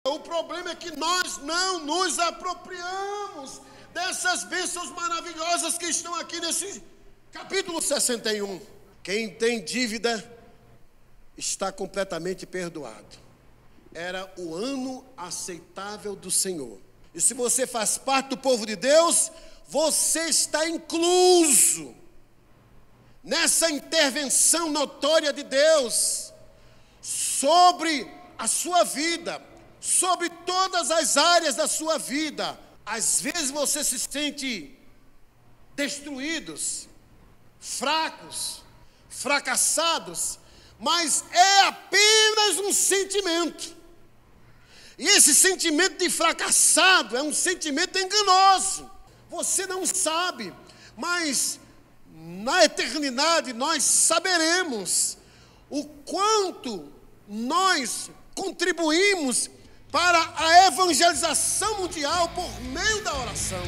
O problema é que nós não nos apropriamos dessas bênçãos maravilhosas que estão aqui nesse capítulo 61. Quem tem dívida está completamente perdoado. Era o ano aceitável do Senhor. E se você faz parte do povo de Deus, você está incluso nessa intervenção notória de Deus sobre a sua vida, sobre todas as áreas da sua vida. Às vezes você se sente destruídos, fracos, fracassados, mas é apenas um sentimento. E esse sentimento de fracassado é um sentimento enganoso. Você não sabe, mas na eternidade nós saberemos o quanto nós contribuímos para a evangelização mundial por meio da oração.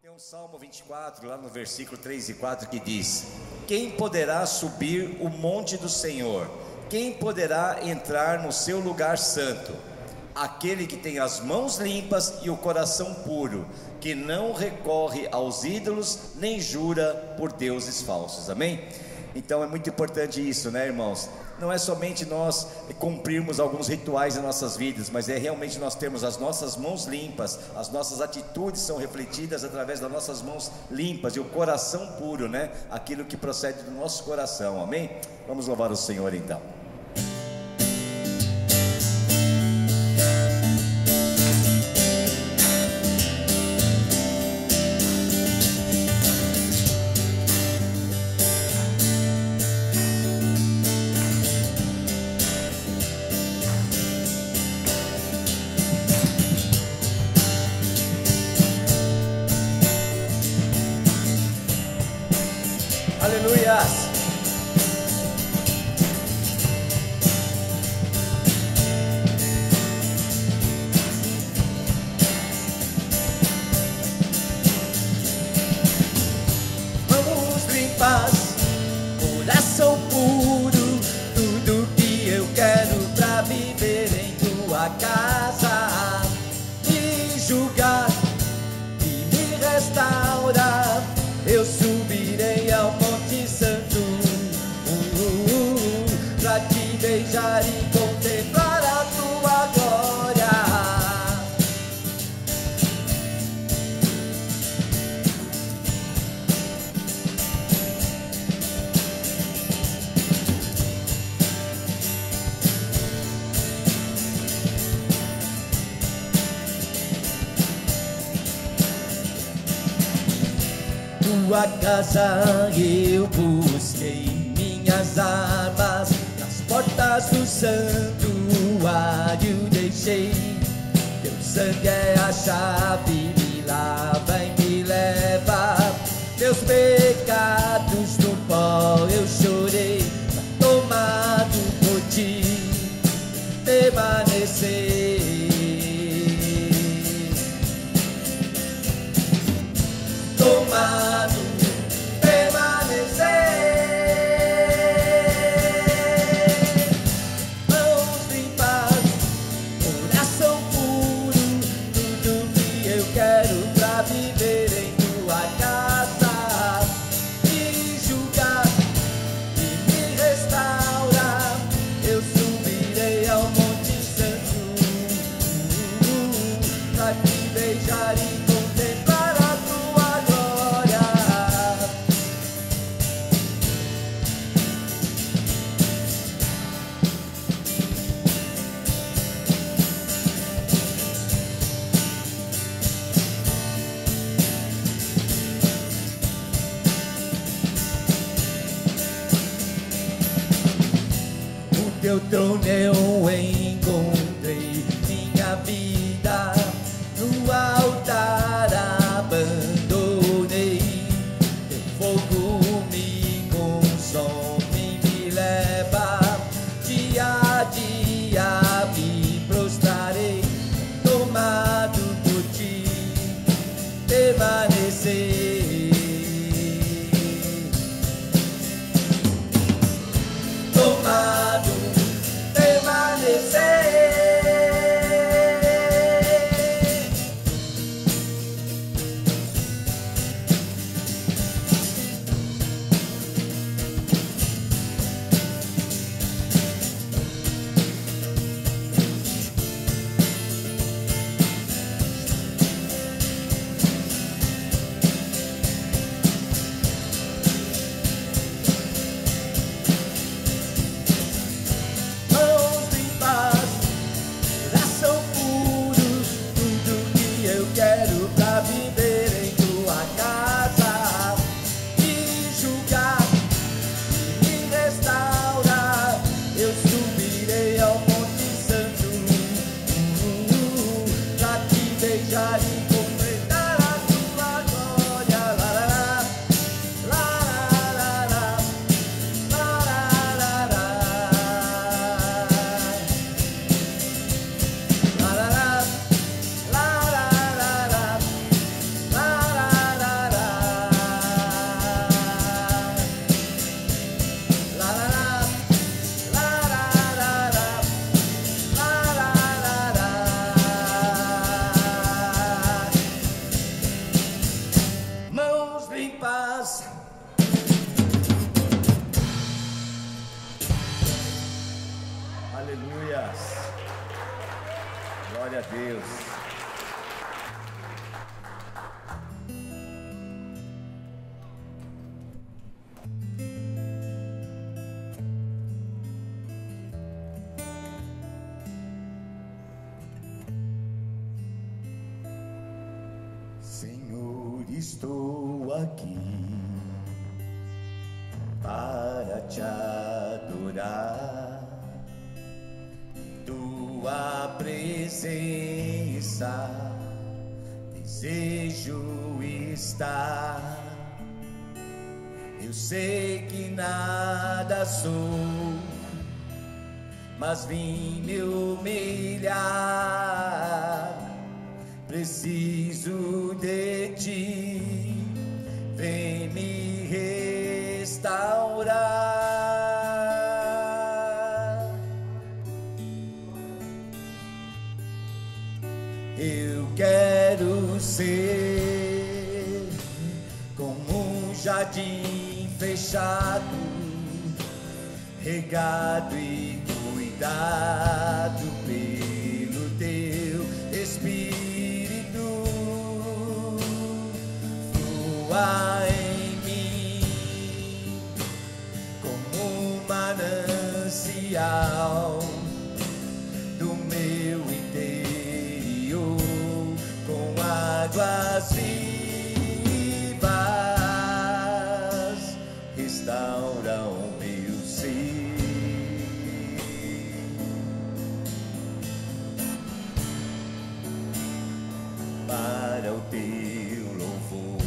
Tem um Salmo 24, lá no versículo 3 e 4, que diz: quem poderá subir o monte do Senhor? Quem poderá entrar no seu lugar santo? Aquele que tem as mãos limpas e o coração puro, que não recorre aos ídolos, nem jura por deuses falsos. Amém? Então é muito importante isso, né, irmãos? Não é somente nós cumprirmos alguns rituais em nossas vidas, mas é realmente nós termos as nossas mãos limpas, as nossas atitudes são refletidas através das nossas mãos limpas e o coração puro, né? Aquilo que procede do nosso coração, amém? Vamos louvar o Senhor então. Aleluias! Mãos limpas, coração puro, tudo que eu quero pra viver em tua casa. Me julgar e me restaurar, eu subirei ao Monte Santo, pra te beijar e contemplar a tua glória. Tua casa eu busquei minhas armas, nas portas do santuário deixei. Teu sangue é a chave, me lava e me leva. Meus pecados no pó eu chorei, tomado por ti, permanecer. Tomado, permanecer. Mãos limpas, coração puro, tudo que eu quero pra viver em tua casa. Me julgar e me restaurar, eu subirei ao Monte Santo, pra te beijar e contemplar a tua glória. O teu trono eu encontrei minha vida, no altar abandonei. Teu fogo me consome, me leva dia a dia, me prostra glória e completar a tua glória. La la la, la la la la, la la la la, la la la, la la la la, la la la la, la la la. Mãos limpas. Aleluia. Glória a Deus. Senhor, estou aqui para te adorar. Tua presença desejo estar. Eu sei que nada sou, mas vim me humilhar. Preciso de ti, vem me restaurar. Eu quero ser como um jardim fechado, regado e cuidado pelo teu Espírito. Flua em mim como um manancial do meu interior, com águas vivas, restaura o meu ser. Para o teu louvor,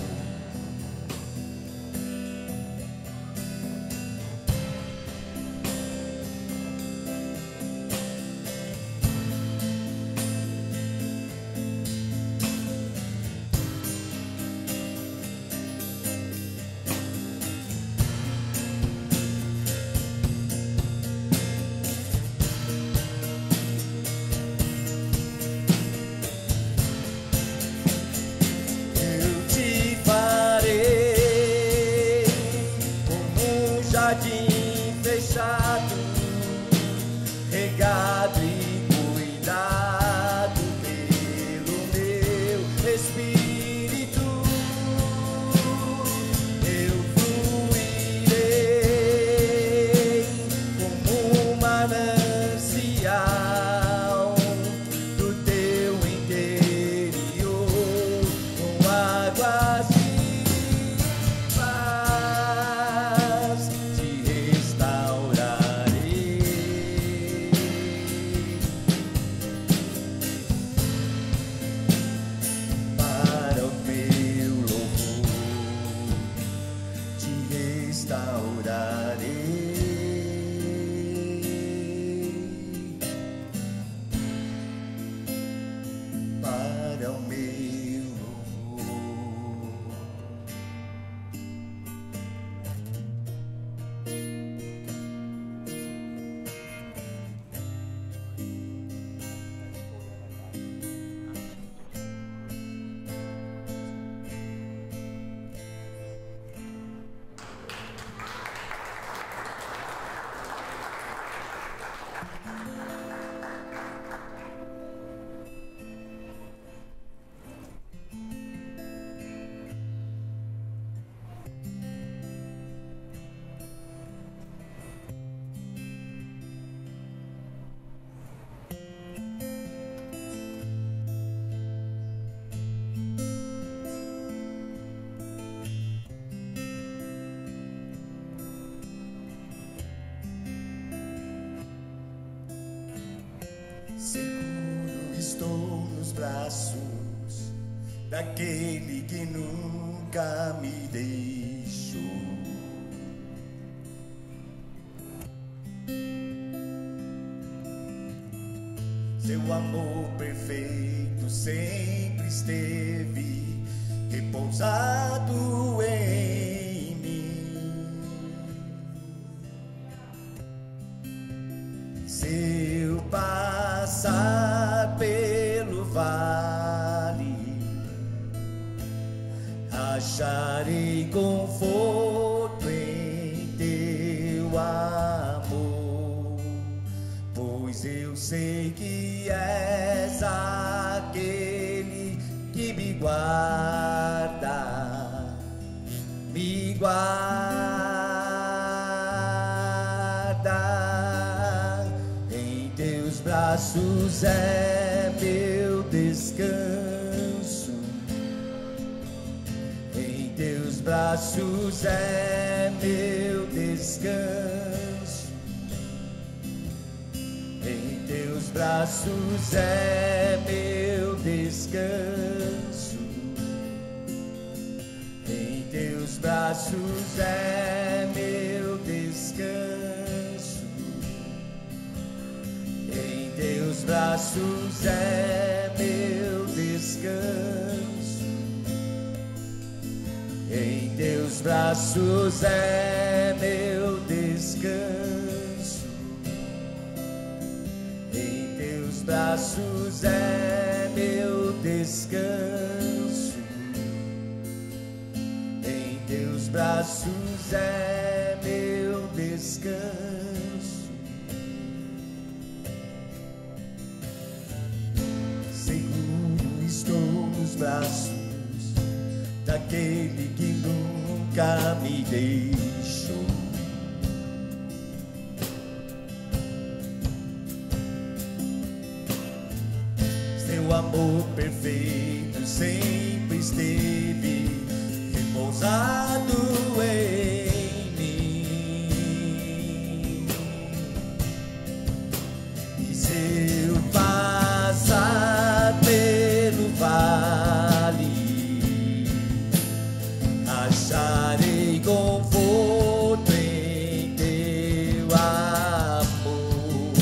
fechado, regado e cuidado pelo meu Espírito. Eu fluirei como um manancial do teu interior, com águas para o meu louvor. Seguro estou nos braços daquele que nunca me deixou. Seu amor perfeito sempre esteve repousado em mim. Se eu passar pelo vale, acharei conforto em teu amor, pois eu sei que és aquele que me guarda, me guarda. Em teus braços é meu descanso, em teus braços é meu descanso, em teus braços é meu descanso, em teus braços é meu descanso, em teus braços é meu descanso, em teus braços é meu descanso, em teus braços é meu descanso, em teus braços é meu descanso. Seguro estou nos braços daquele que nunca me deixou. Seu amor perfeito sempre esteve repousado em mim. E se eu passar pelo vale, acharei conforto em teu amor,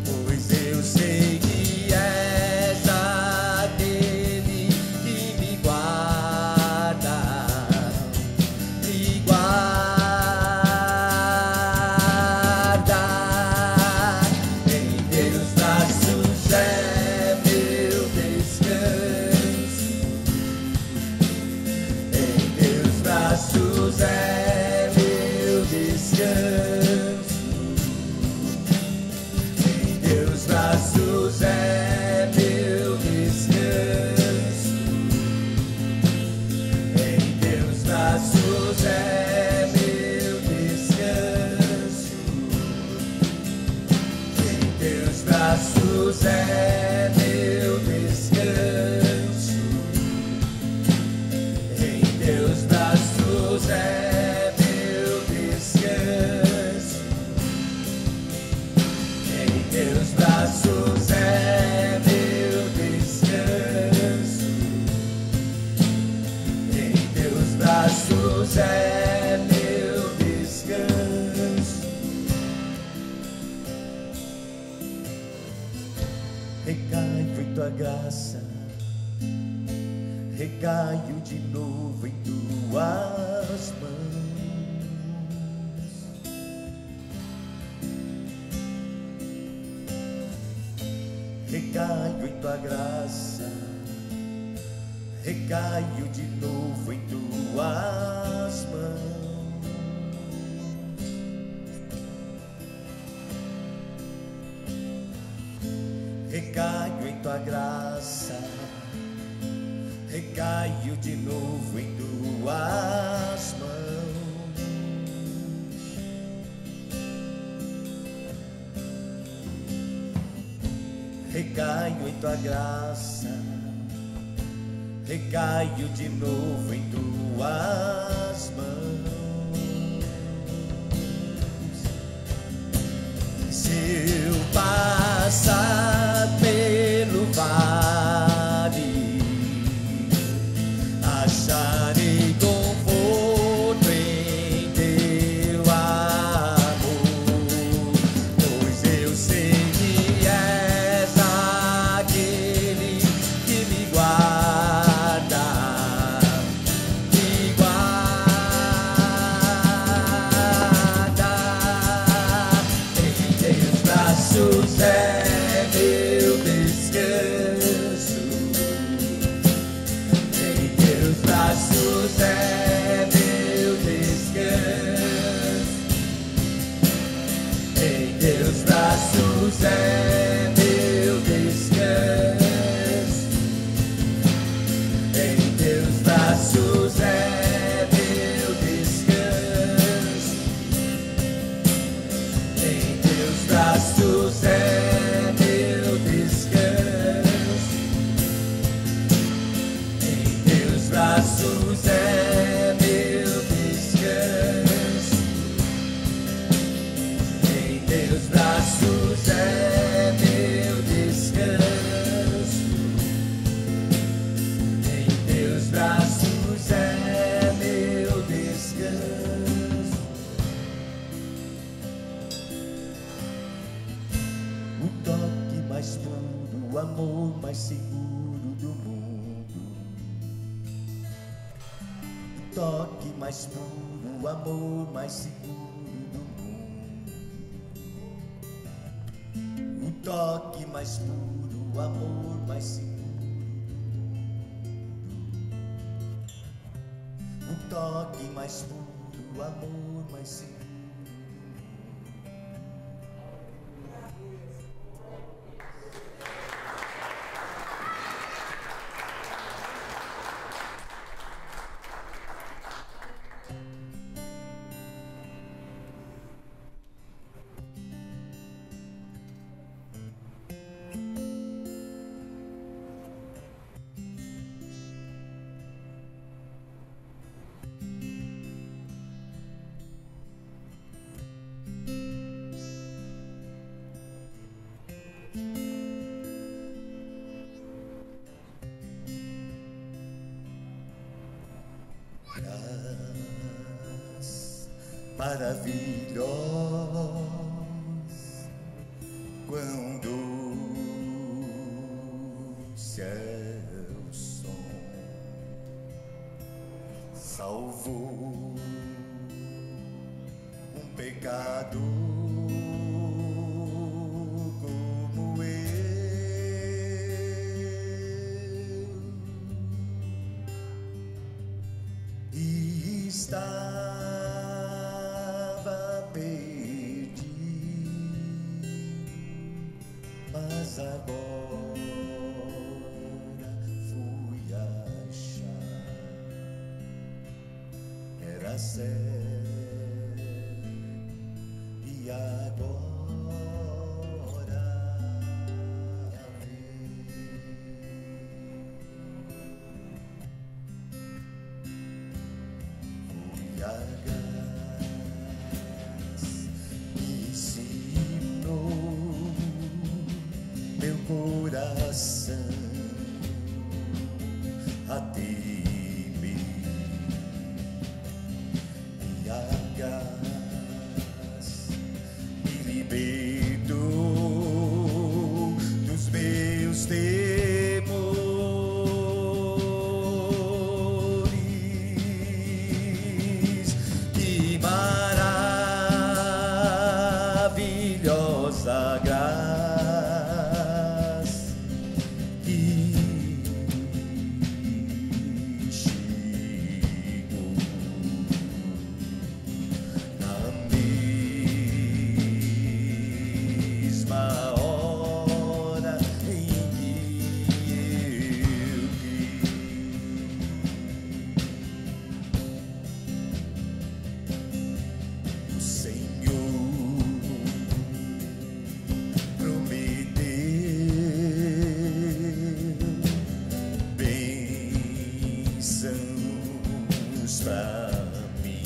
pois eu sei que és aquele que me guarda, me guarda. Em teus braços é meu descanso, em teus braços é meu descanso, em teus braços é meu descanso, em teus braços é meu descanso, em teus braços é meu descanso, em teus braços é meu descanso, em teus braços é meu descanso, em teus braços é meu descanso. Recaio em tua graça, recaio de novo em tuas mãos. Recaio em tua graça, recaio de novo em tuas mãos. Recaio em tua graça, recaio de novo em tuas mãos. Recaio em tua graça, recaio de novo em tuas mãos. Se eu passar pelo vale, braços é meu descanso. Em teus braços é meu descanso. Em teus braços é meu descanso. O toque mais puro, o amor mais seguro do mundo. O toque mais puro, o amor mais seguro do mundo. O toque mais puro, o amor mais seguro. O toque mais puro, o amor mais seguro. Maravilhosa quando seu som salvou um pecado como eu, e estava perdido, mas agora fui achar. Era certo e agora fui a ensinou meu coração a temer, e a me libertou dos meus temores. Que maravilhosa graça que chegou na mesma hora em que eu criei. O Senhor prometeu bênçãos pra mim.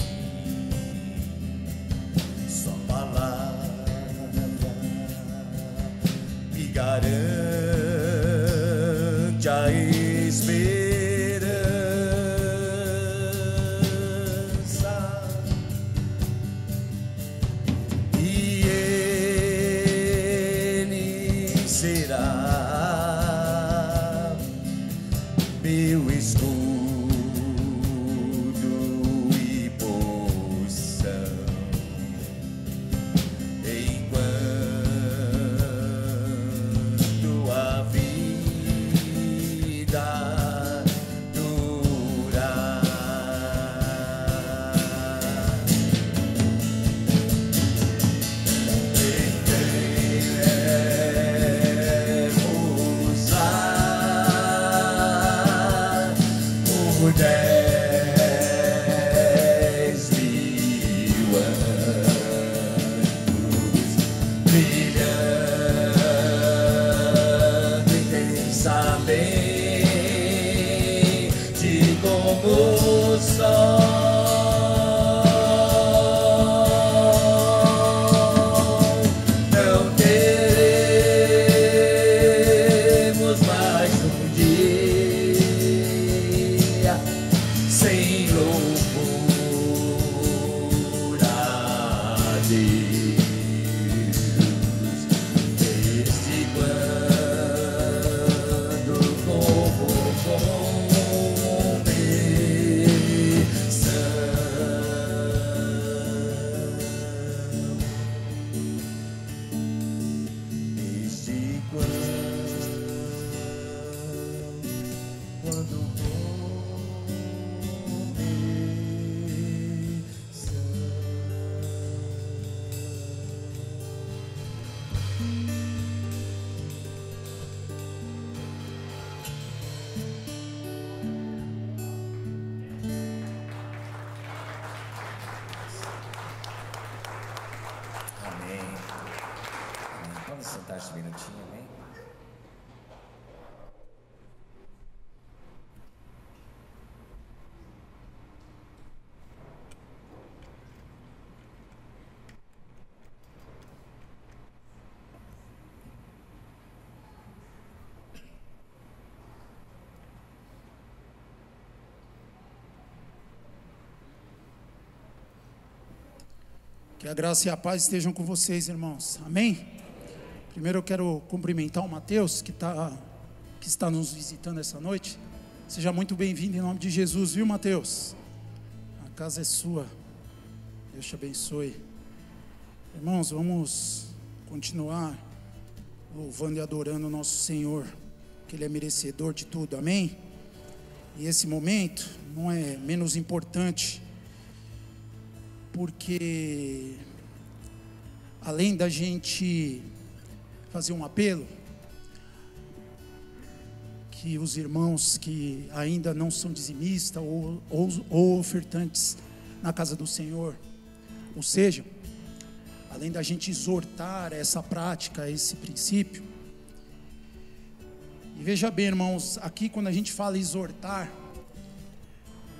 Sua palavra me garante a esperança, e Ele será meu escudo e porção, enquanto a vida durar. Por 10.000 anos, brilhando intensamente como quando sentar-se um minutinho, amém? Que a graça e a paz estejam com vocês, irmãos. Amém? Primeiro eu quero cumprimentar o Mateus, que está nos visitando essa noite. Seja muito bem-vindo em nome de Jesus, viu, Mateus? A casa é sua. Deus te abençoe. Irmãos, vamos continuar louvando e adorando o nosso Senhor, que Ele é merecedor de tudo. Amém? E esse momento não é menos importante, porque além da gente fazer um apelo, que os irmãos que ainda não são dizimistas ou ofertantes na casa do Senhor, ou seja, além da gente exortar essa prática, esse princípio, e veja bem, irmãos, aqui quando a gente fala exortar,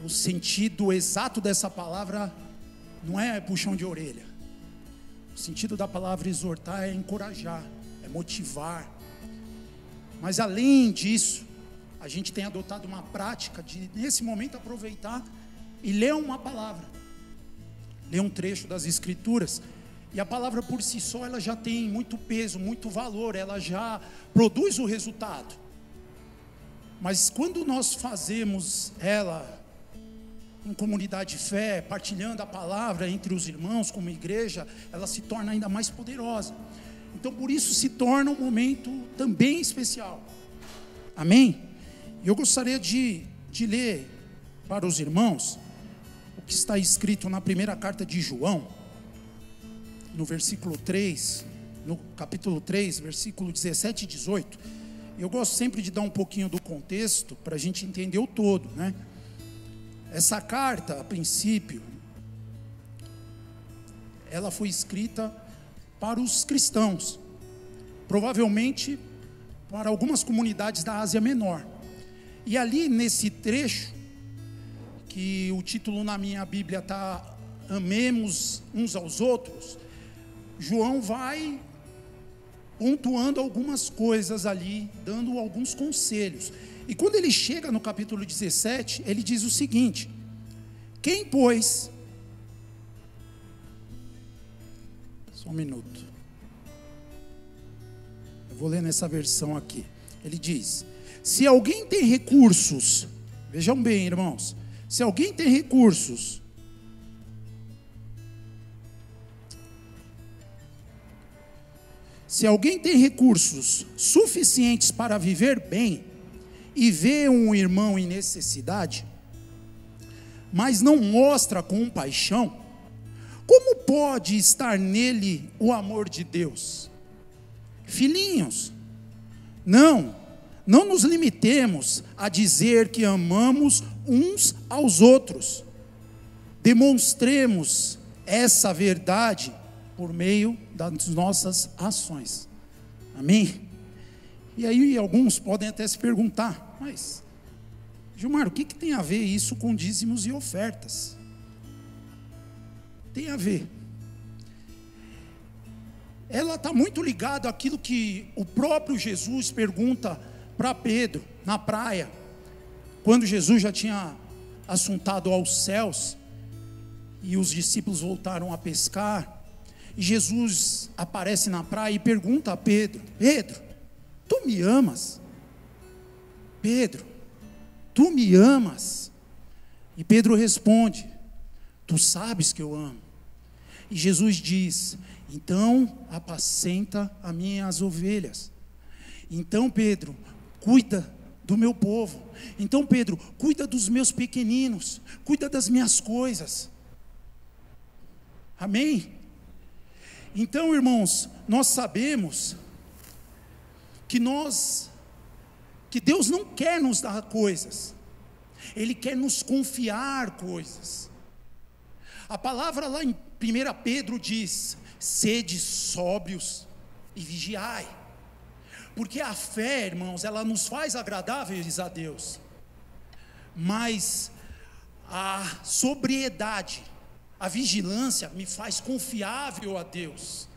o sentido exato dessa palavra não é puxão de orelha. O sentido da palavra exortar é encorajar, é motivar. Mas além disso, a gente tem adotado uma prática de, nesse momento, aproveitar e ler uma palavra, ler um trecho das Escrituras. E a palavra por si só, ela já tem muito peso, muito valor, ela já produz o resultado. Mas quando nós fazemos ela em comunidade de fé, partilhando a palavra entre os irmãos como igreja, ela se torna ainda mais poderosa. Então por isso se torna um momento também especial. Amém? E eu gostaria de ler para os irmãos o que está escrito na primeira carta de João, no versículo 3, no capítulo 3, versículo 17 e 18. Eu gosto sempre de dar um pouquinho do contexto para a gente entender o todo, né? Essa carta, a princípio, ela foi escrita para os cristãos, provavelmente para algumas comunidades da Ásia Menor. E ali nesse trecho, que o título na minha Bíblia está Amemos uns aos outros, João vai pontuando algumas coisas ali, dando alguns conselhos. E quando ele chega no capítulo 17, ele diz o seguinte: quem, pois... Só um minuto. Eu vou ler nessa versão aqui. Ele diz: se alguém tem recursos, vejam bem, irmãos, se alguém tem recursos, suficientes para viver bem, e vê um irmão em necessidade, mas não mostra compaixão, como pode estar nele o amor de Deus? Filhinhos, não nos limitemos a dizer que amamos uns aos outros. Demonstremos essa verdade por meio das nossas ações. Amém? E aí alguns podem até se perguntar: mas Gilmar, o que tem a ver isso com dízimos e ofertas? Tem a ver. Ela está muito ligada àquilo que o próprio Jesus pergunta para Pedro na praia, quando Jesus já tinha assuntado aos céus e os discípulos voltaram a pescar, e Jesus aparece na praia e pergunta a Pedro: Pedro, tu me amas? Pedro, tu me amas? E Pedro responde: tu sabes que eu amo. E Jesus diz: então apacenta as minhas ovelhas. Então Pedro, cuida do meu povo. Então, Pedro, cuida dos meus pequeninos, cuida das minhas coisas. Amém? Então, irmãos, nós sabemos que Deus não quer nos dar coisas, Ele quer nos confiar coisas. A palavra lá em 1 Pedro diz: sede sóbrios e vigiai. Porque a fé, irmãos, ela nos faz agradáveis a Deus, mas a sobriedade, a vigilância me faz confiável a Deus.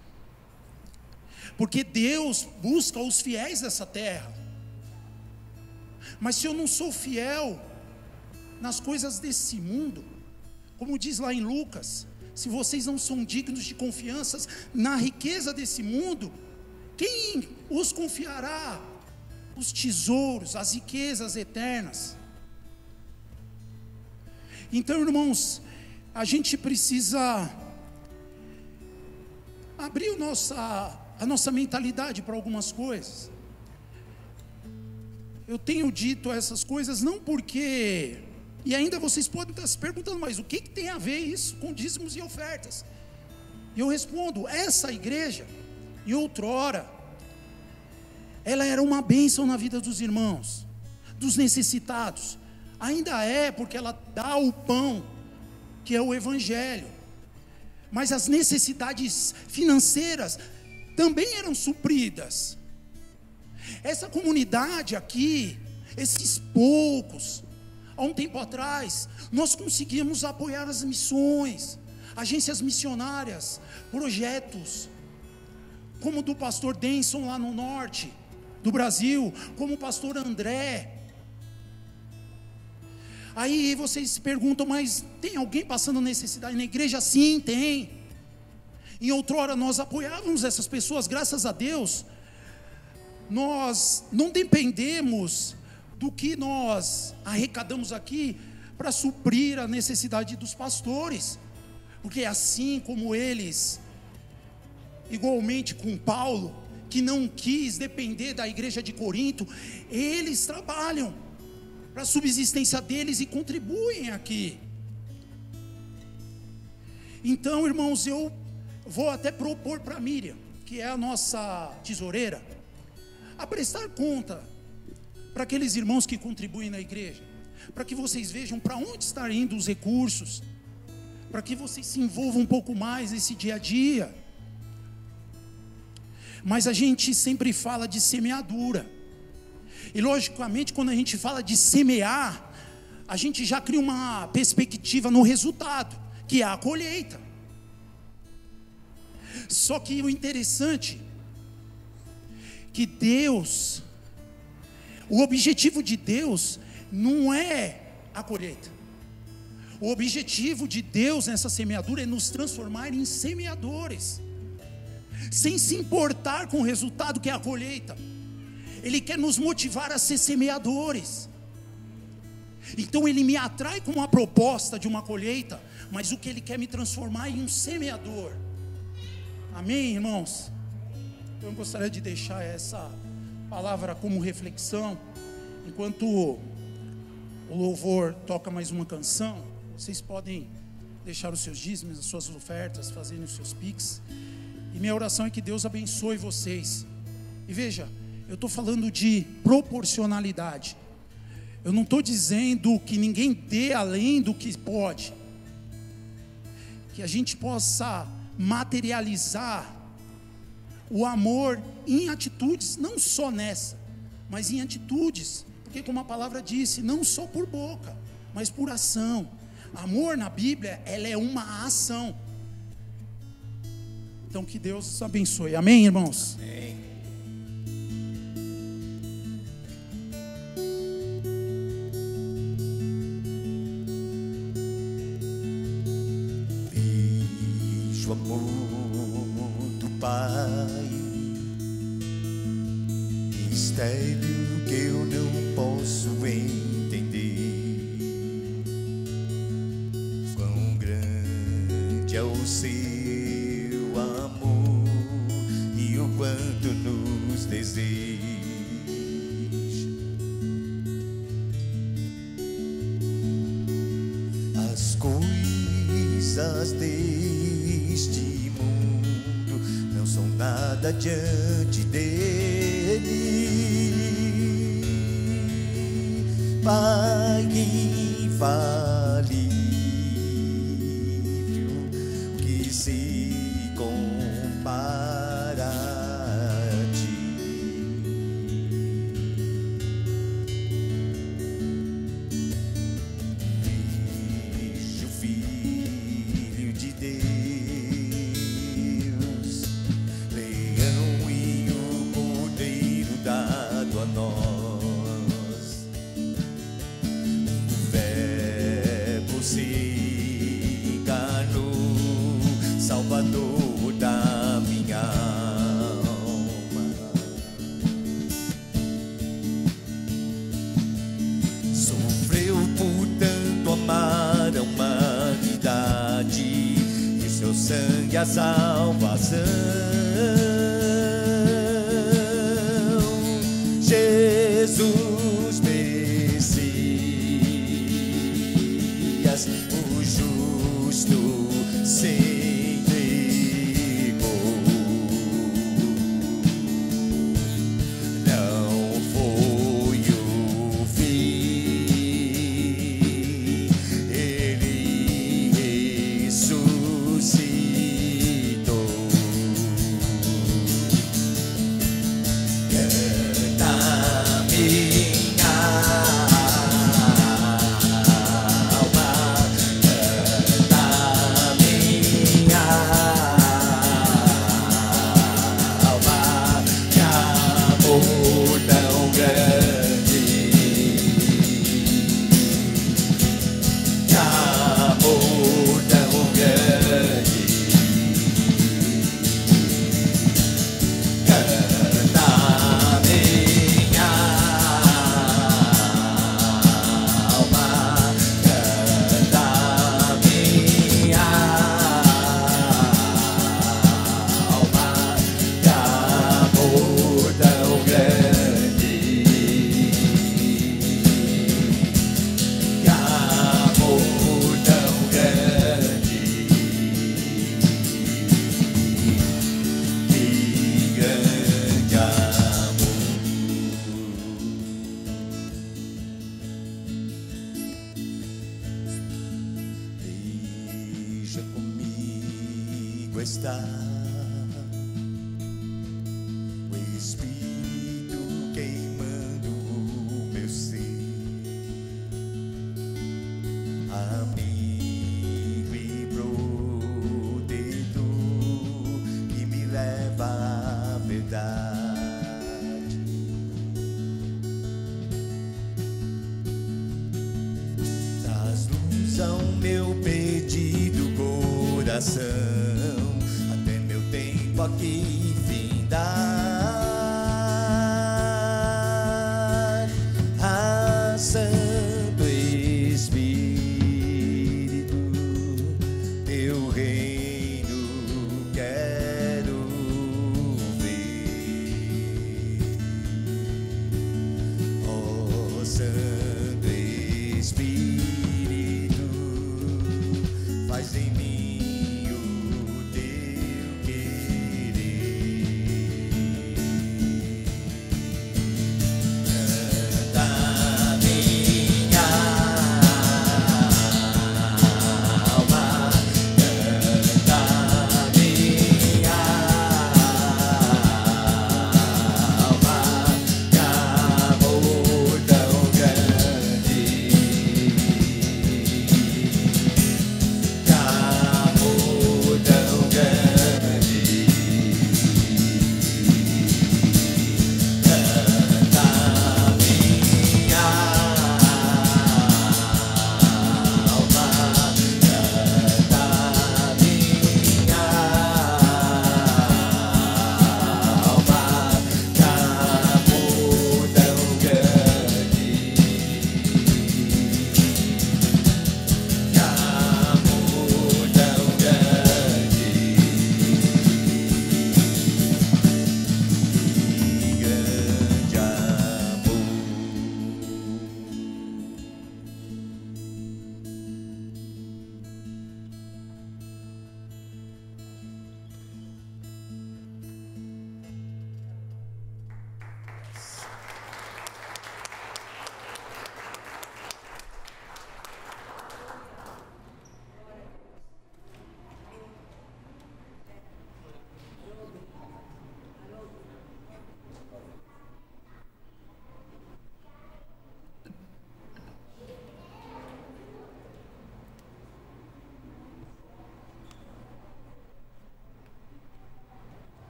Porque Deus busca os fiéis dessa terra. Mas se eu não sou fiel nas coisas desse mundo, como diz lá em Lucas, se vocês não são dignos de confianças na riqueza desse mundo, quem os confiará os tesouros, as riquezas eternas? Então, irmãos, a gente precisa abrir a nossa mentalidade para algumas coisas. Eu tenho dito essas coisas não porque... E ainda vocês podem estar se perguntando, mas o que tem a ver isso com dízimos e ofertas? E eu respondo, essa igreja, em outrora, ela era uma bênção na vida dos irmãos, dos necessitados. Ainda é, porque ela dá o pão, que é o evangelho. Mas as necessidades financeiras também eram supridas. Essa comunidade aqui, esses poucos, há um tempo atrás, nós conseguimos apoiar as missões, agências missionárias, projetos, como o do pastor Denson lá no norte do Brasil, como o pastor André. Aí vocês se perguntam, mas tem alguém passando necessidade na igreja? Sim, tem. Em outrora nós apoiávamos essas pessoas, graças a Deus. Nós não dependemos do que nós arrecadamos aqui para suprir a necessidade dos pastores, porque assim como eles, igualmente com Paulo, que não quis depender da igreja de Corinto, eles trabalham para a subsistência deles e contribuem aqui. Então, irmãos, eu vou até propor para a Miriam, que é a nossa tesoureira, a prestar conta para aqueles irmãos que contribuem na igreja, para que vocês vejam para onde estão indo os recursos, para que vocês se envolvam um pouco mais nesse dia a dia. Mas a gente sempre fala de semeadura, e logicamente quando a gente fala de semear, a gente já cria uma perspectiva no resultado, que é a colheita. Só que o interessante, que Deus, o objetivo de Deus não é a colheita. O objetivo de Deus nessa semeadura é nos transformar em semeadores, sem se importar com o resultado que é a colheita. Ele quer nos motivar a ser semeadores. Então Ele me atrai com uma proposta de uma colheita, mas o que Ele quer me transformar em um semeador. Amém, irmãos? Eu gostaria de deixar essa palavra como reflexão, enquanto o louvor toca mais uma canção. Vocês podem deixar os seus dízimos, as suas ofertas, fazerem os seus pix. E minha oração é que Deus abençoe vocês. E veja, eu estou falando de proporcionalidade. Eu não estou dizendo que ninguém dê além do que pode. Que a gente possa materializar o amor em atitudes, não só nessa, mas em atitudes. Porque como a palavra disse, não só por boca, mas por ação. Amor na Bíblia, ela é uma ação. Então que Deus abençoe. Amém, irmãos? Amém. Vejo o amor do Pai, mistério que eu não posso entender. Quão grande é o seu amor e o quanto nos deseja. coisas deste mundo não são nada diante dele. Pai infalível, que se compara a ti. Vejo o Filho de Deus, leão e o cordeiro dado a nós. Se encarnou, Salvador da minha alma. Sofreu por tanto amar a humanidade, e seu sangue a salvação. Jesus Messias, o justo se entregou. Não foi o fim, ele ressuscitou. Canta minha está o Espírito queimando o meu ser, amigo e protetor que me leva à verdade. Traz luz ao meu perdido coração, aqui findar. Ah, Santo Espírito, teu reino quero ver. Oh, Santo Espírito, faz em mim o teu querer.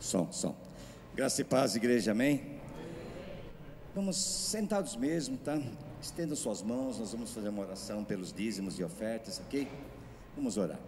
Som. Graça e paz, igreja, amém? Vamos sentados mesmo, tá? Estendam suas mãos, nós vamos fazer uma oração pelos dízimos e ofertas, ok? Vamos orar.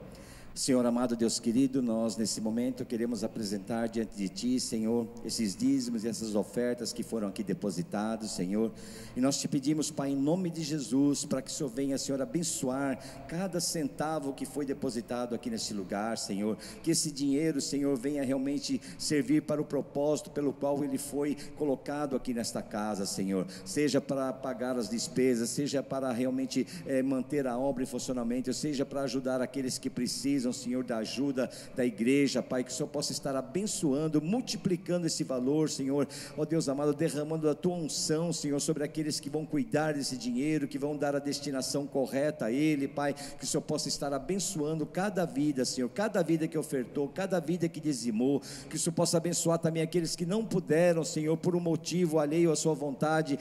Senhor amado, Deus querido, nós nesse momento queremos apresentar diante de Ti, Senhor, esses dízimos e essas ofertas que foram aqui depositados, Senhor, e nós te pedimos, Pai, em nome de Jesus, para que o Senhor venha, Senhor, abençoar cada centavo que foi depositado aqui nesse lugar, Senhor, que esse dinheiro, Senhor, venha realmente servir para o propósito pelo qual ele foi colocado aqui nesta casa, Senhor, seja para pagar as despesas, seja para realmente manter a obra em funcionamento, seja para ajudar aqueles que precisam, Senhor, da ajuda da igreja, Pai, que o Senhor possa estar abençoando, multiplicando esse valor, Senhor, ó Deus amado, derramando a Tua unção, Senhor, sobre aqueles que vão cuidar desse dinheiro, que vão dar a destinação correta a Ele, Pai, que o Senhor possa estar abençoando cada vida, Senhor, cada vida que ofertou, cada vida que dizimou, que o Senhor possa abençoar também aqueles que não puderam, Senhor, por um motivo alheio à Sua vontade,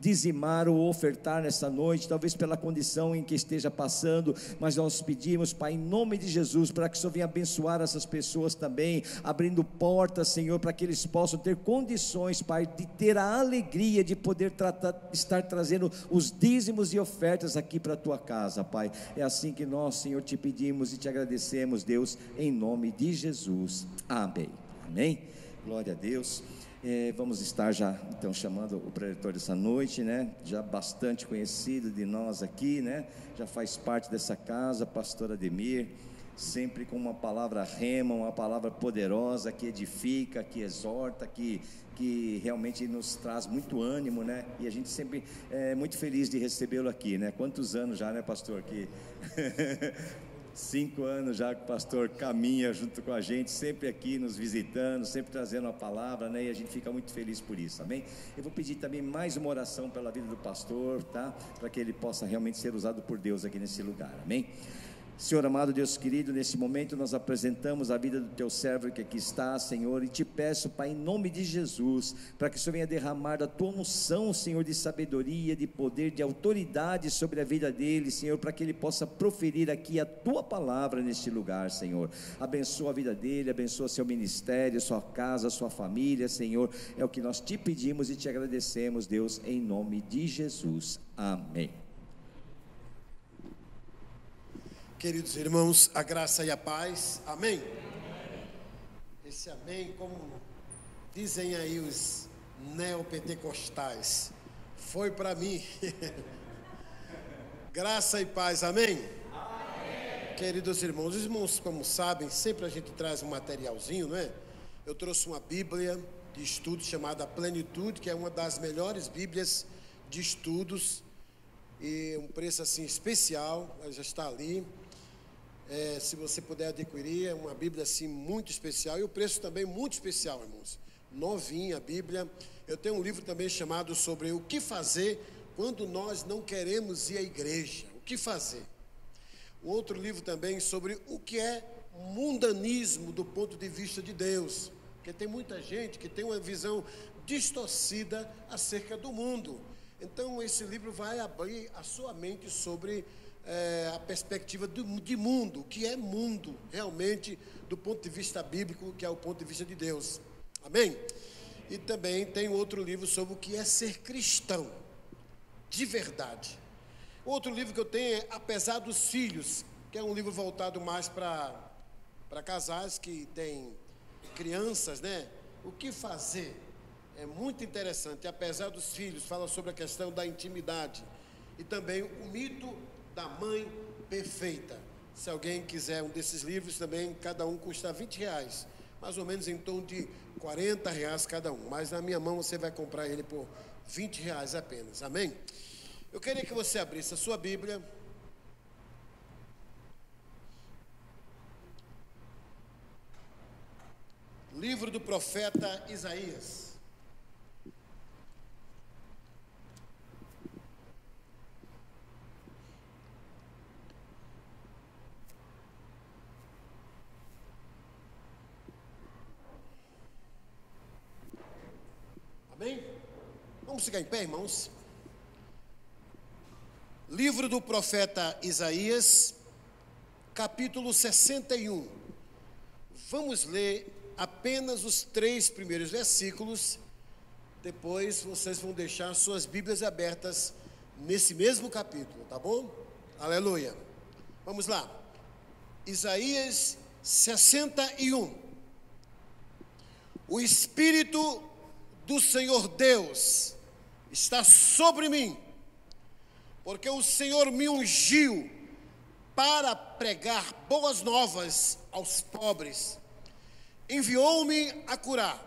dizimar ou ofertar nessa noite, talvez pela condição em que esteja passando, mas nós pedimos, Pai, em nome de Jesus, para que o Senhor venha abençoar essas pessoas também, abrindo portas, Senhor, para que eles possam ter condições, Pai, de ter a alegria de poder estar trazendo os dízimos e ofertas aqui para a Tua casa, Pai. É assim que nós, Senhor, te pedimos e te agradecemos, Deus, em nome de Jesus. Amém. Amém. Glória a Deus. Vamos estar já então chamando o preletor dessa noite, né? Já bastante conhecido de nós aqui, né? Já faz parte dessa casa, pastor Ademir, sempre com uma palavra rema, uma palavra poderosa que edifica, que exorta, que realmente nos traz muito ânimo, né? E a gente sempre é muito feliz de recebê-lo aqui, né? Quantos anos já, né, pastor? Que 5 anos já que o pastor caminha junto com a gente, sempre aqui nos visitando, sempre trazendo a palavra, né? E a gente fica muito feliz por isso, amém? Eu vou pedir também mais uma oração pela vida do pastor, tá? Para que ele possa realmente ser usado por Deus aqui nesse lugar, amém? Senhor amado, Deus querido, nesse momento nós apresentamos a vida do Teu servo que aqui está, Senhor, e te peço, Pai, em nome de Jesus, para que o Senhor venha derramar da Tua unção, Senhor, de sabedoria, de poder, de autoridade sobre a vida dele, Senhor, para que ele possa proferir aqui a Tua palavra neste lugar, Senhor. Abençoa a vida dele, abençoa seu ministério, sua casa, sua família, Senhor, é o que nós te pedimos e te agradecemos, Deus, em nome de Jesus. Amém. Queridos irmãos, a graça e a paz, amém? Esse amém, como dizem aí os neopentecostais, foi para mim. Graça e paz, amém? Amém? Queridos irmãos, os irmãos, como sabem, sempre a gente traz um materialzinho, não é? Eu trouxe uma Bíblia de estudo chamada Plenitude, que é uma das melhores Bíblias de estudos, e um preço assim especial, ela já está ali. Se você puder adquirir, é uma Bíblia assim muito especial, e o preço também muito especial, irmãos, novinha a Bíblia. Eu tenho um livro também chamado sobre o que fazer quando nós não queremos ir à igreja, o que fazer. Um outro livro também sobre o que é mundanismo do ponto de vista de Deus, porque tem muita gente que tem uma visão distorcida acerca do mundo. Então esse livro vai abrir a sua mente sobre a perspectiva de mundo, o que é mundo realmente do ponto de vista bíblico, que é o ponto de vista de Deus, amém? E também tem outro livro sobre o que é ser cristão de verdade. Outro livro que eu tenho é Apesar dos Filhos, que é um livro voltado mais para casais que têm crianças, né? O que fazer? É muito interessante. Apesar dos Filhos, fala sobre a questão da intimidade, e também o mito da mãe perfeita. Se alguém quiser um desses livros também, cada um custa R$20, mais ou menos em torno de R$40 cada um, mas na minha mão você vai comprar ele por R$20 apenas, amém? Eu queria que você abrisse a sua Bíblia livro do profeta Isaías. Amém? Vamos ficar em pé, irmãos? Livro do profeta Isaías, capítulo 61. Vamos ler apenas os 3 primeiros versículos. Depois vocês vão deixar suas Bíblias abertas nesse mesmo capítulo, tá bom? Aleluia. Vamos lá. Isaías 61. O Espírito do Senhor Deus está sobre mim, porque o Senhor me ungiu para pregar boas novas aos pobres. Enviou-me a curar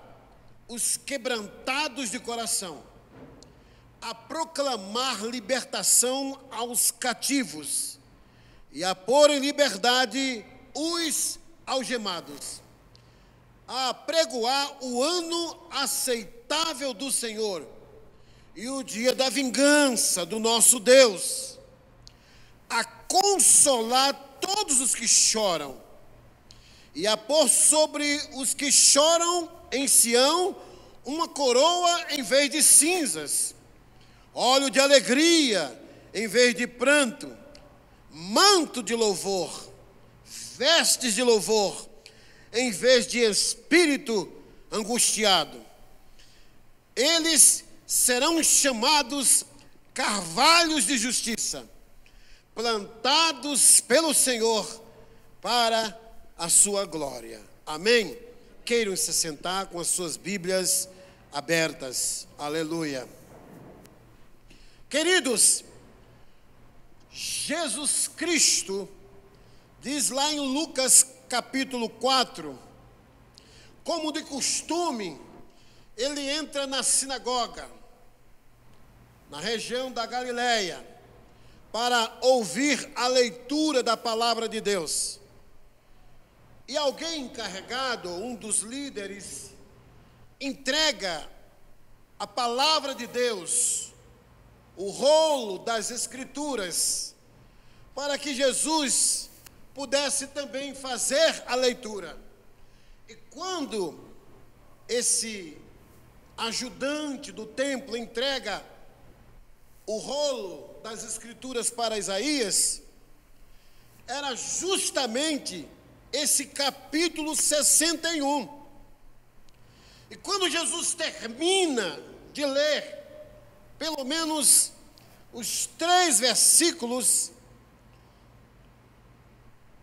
os quebrantados de coração, a proclamar libertação aos cativos e a pôr em liberdade os algemados, a pregoar o ano aceitável do Senhor e o dia da vingança do nosso Deus, a consolar todos os que choram e a pôr sobre os que choram em Sião uma coroa em vez de cinzas, óleo de alegria em vez de pranto, manto de louvor, vestes de louvor em vez de espírito angustiado. Eles serão chamados carvalhos de justiça, plantados pelo Senhor para a sua glória. Amém? Queiram se sentar com as suas Bíblias abertas. Aleluia. Queridos, Jesus Cristo diz lá em Lucas capítulo 4, como de costume, ele entra na sinagoga, na região da Galileia, para ouvir a leitura da palavra de Deus. E alguém encarregado, um dos líderes, entrega a palavra de Deus, o rolo das Escrituras, para que Jesus pudesse também fazer a leitura. E quando esse ajudante do templo entrega o rolo das Escrituras para Isaías, era justamente esse capítulo 61. E quando Jesus termina de ler pelo menos os 3 versículos,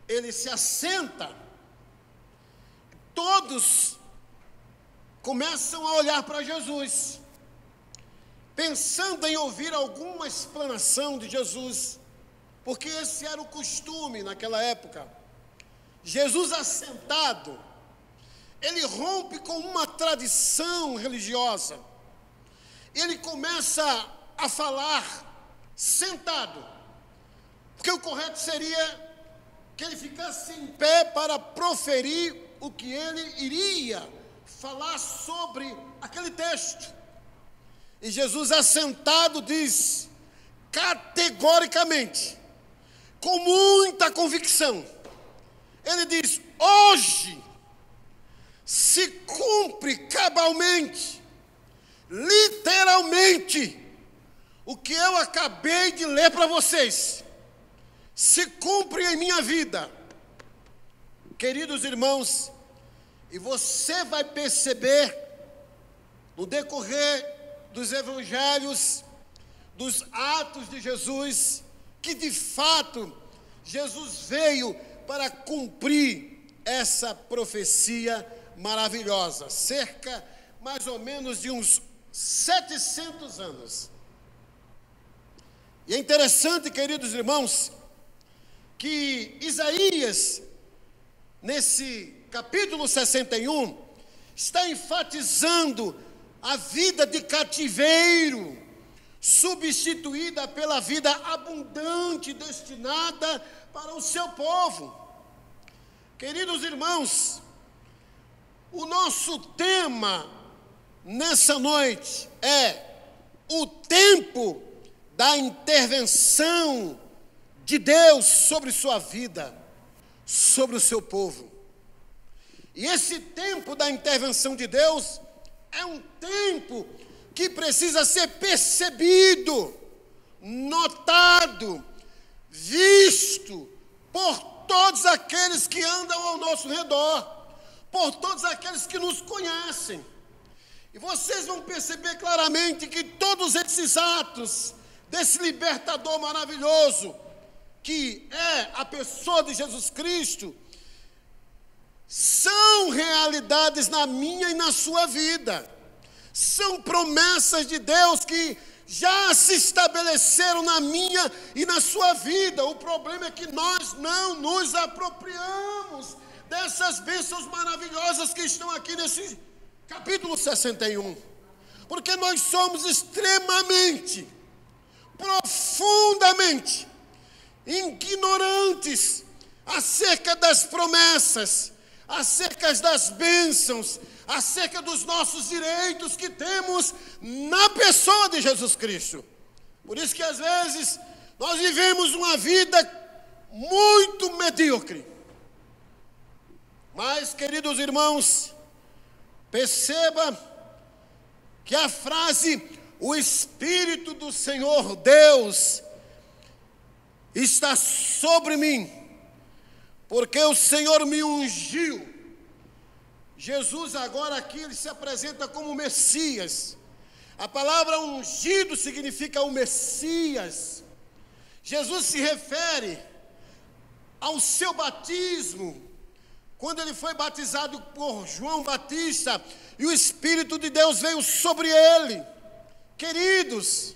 ele se assenta, todos começam a olhar para Jesus, pensando em ouvir alguma explanação de Jesus, porque esse era o costume naquela época. Jesus assentado, ele rompe com uma tradição religiosa, ele começa a falar sentado, porque o correto seria que ele ficasse em pé para proferir o que ele iria falar sobre aquele texto. E Jesus assentado diz categoricamente, com muita convicção, ele diz: hoje se cumpre cabalmente, literalmente, o que eu acabei de ler para vocês, se cumpre em minha vida. Queridos irmãos, e você vai perceber no decorrer dos evangelhos, dos atos de Jesus, que de fato Jesus veio para cumprir essa profecia maravilhosa, cerca mais ou menos de uns 700 anos. E é interessante, queridos irmãos, que Isaías, nesse capítulo 61, está enfatizando a vida de cativeiro, substituída pela vida abundante destinada para o seu povo. Queridos irmãos, o nosso tema nessa noite é o tempo da intervenção de Deus sobre sua vida, sobre o seu povo. E esse tempo da intervenção de Deus é um tempo que precisa ser percebido, notado, visto por todos aqueles que andam ao nosso redor, por todos aqueles que nos conhecem. E vocês vão perceber claramente que todos esses atos desse libertador maravilhoso, que é a pessoa de Jesus Cristo, são realidades na minha e na sua vida. São promessas de Deus que já se estabeleceram na minha e na sua vida. O problema é que nós não nos apropriamos dessas bênçãos maravilhosas que estão aqui nesse capítulo 61. Porque nós somos extremamente, profundamente ignorantes acerca das promessas, acerca das bênçãos, acerca dos nossos direitos que temos na pessoa de Jesus Cristo. Por isso que às vezes nós vivemos uma vida muito medíocre. Mas, queridos irmãos, perceba que a frase "o Espírito do Senhor Deus está sobre mim, porque o Senhor me ungiu". Jesus agora aqui ele se apresenta como Messias. A palavra ungido significa o Messias. Jesus se refere ao seu batismo, quando ele foi batizado por João Batista, e o Espírito de Deus veio sobre ele. Queridos,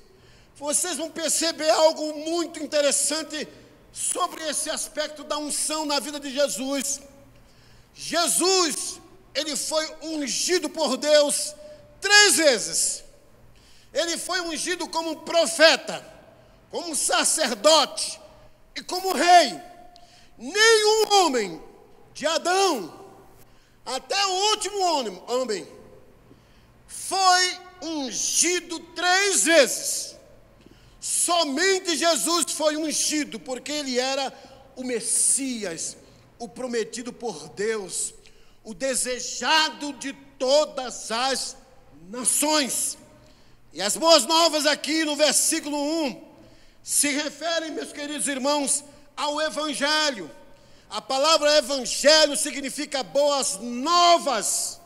vocês vão perceber algo muito interessante sobre esse aspecto da unção na vida de Jesus. Jesus, ele foi ungido por Deus 3 vezes. Ele foi ungido como profeta, como sacerdote e como rei. Nenhum homem de Adão até o último homem foi ungido 3 vezes. Somente Jesus foi ungido porque ele era o Messias, o prometido por Deus, o desejado de todas as nações. E as boas novas aqui no versículo 1 se referem, meus queridos irmãos, ao Evangelho. A palavra Evangelho significa boas novas,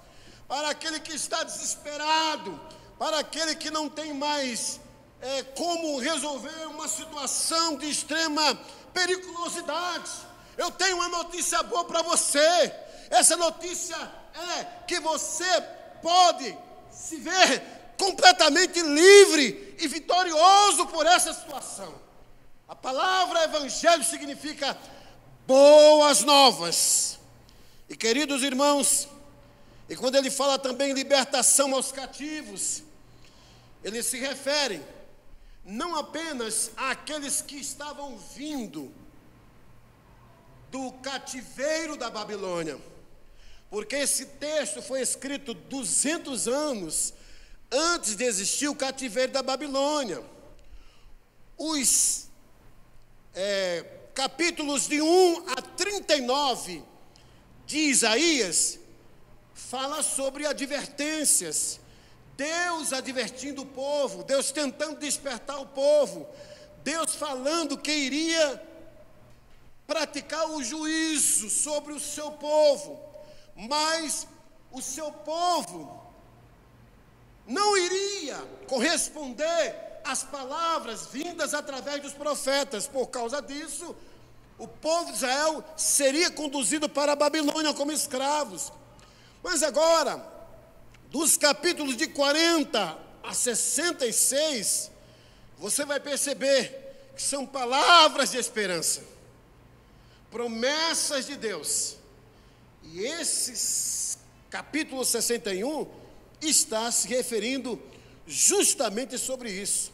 para aquele que está desesperado, para aquele que não tem mais como resolver uma situação de extrema periculosidade. Eu tenho uma notícia boa para você. Essa notícia é que você pode se ver completamente livre e vitorioso por essa situação. A palavra Evangelho significa boas novas. E, queridos irmãos, e quando ele fala também libertação aos cativos, ele se refere não apenas àqueles que estavam vindo do cativeiro da Babilônia, porque esse texto foi escrito 200 anos antes de existir o cativeiro da Babilônia. Os capítulos de 1 a 39 de Isaías fala sobre advertências, Deus advertindo o povo, Deus tentando despertar o povo, Deus falando que iria praticar o juízo sobre o seu povo, mas o seu povo não iria corresponder às palavras vindas através dos profetas. Por causa disso, o povo de Israel seria conduzido para a Babilônia como escravos. Mas agora, dos capítulos de 40 a 66, você vai perceber que são palavras de esperança, promessas de Deus. E esse capítulo 61 está se referindo justamente sobre isso.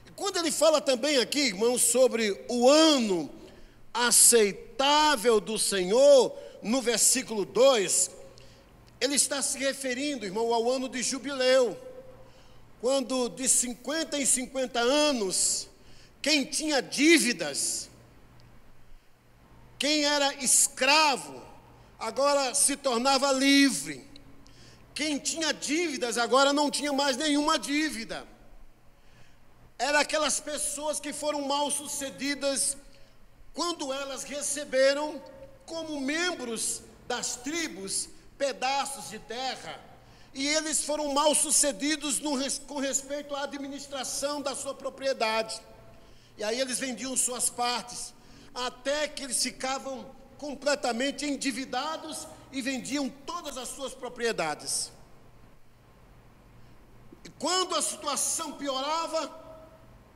E quando ele fala também aqui, irmãos, sobre o ano aceitável do Senhor, no versículo 2, ele está se referindo, irmão, ao ano de jubileu, quando de 50 em 50 anos, quem tinha dívidas, quem era escravo, agora se tornava livre. Quem tinha dívidas agora não tinha mais nenhuma dívida. Eram aquelas pessoas que foram mal sucedidas quando elas receberam como membros das tribos pedaços de terra, e eles foram mal sucedidos com respeito à administração da sua propriedade. E aí eles vendiam suas partes, até que eles ficavam completamente endividados e vendiam todas as suas propriedades. E quando a situação piorava,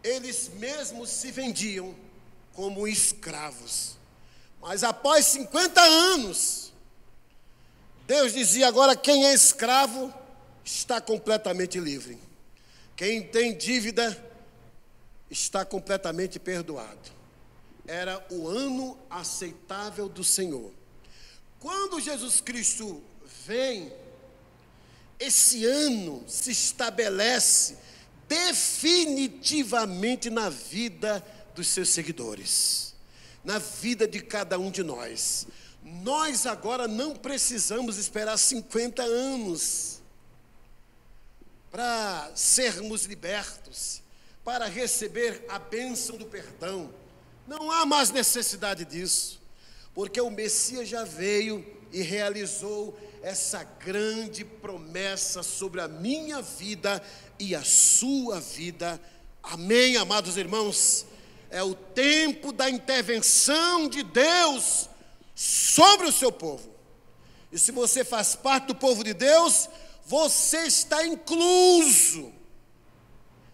eles mesmos se vendiam como escravos. Mas após 50 anos, Deus dizia: agora quem é escravo está completamente livre. Quem tem dívida está completamente perdoado. Era o ano aceitável do Senhor. Quando Jesus Cristo vem, esse ano se estabelece definitivamente na vida dos seus seguidores, na vida de cada um de nós. Nós agora não precisamos esperar 50 anos para sermos libertos, para receber a bênção do perdão. Não há mais necessidade disso, porque o Messias já veio e realizou essa grande promessa sobre a minha vida e a sua vida. Amém, amados irmãos? É o tempo da intervenção de Deus sobre o seu povo. E se você faz parte do povo de Deus, você está incluso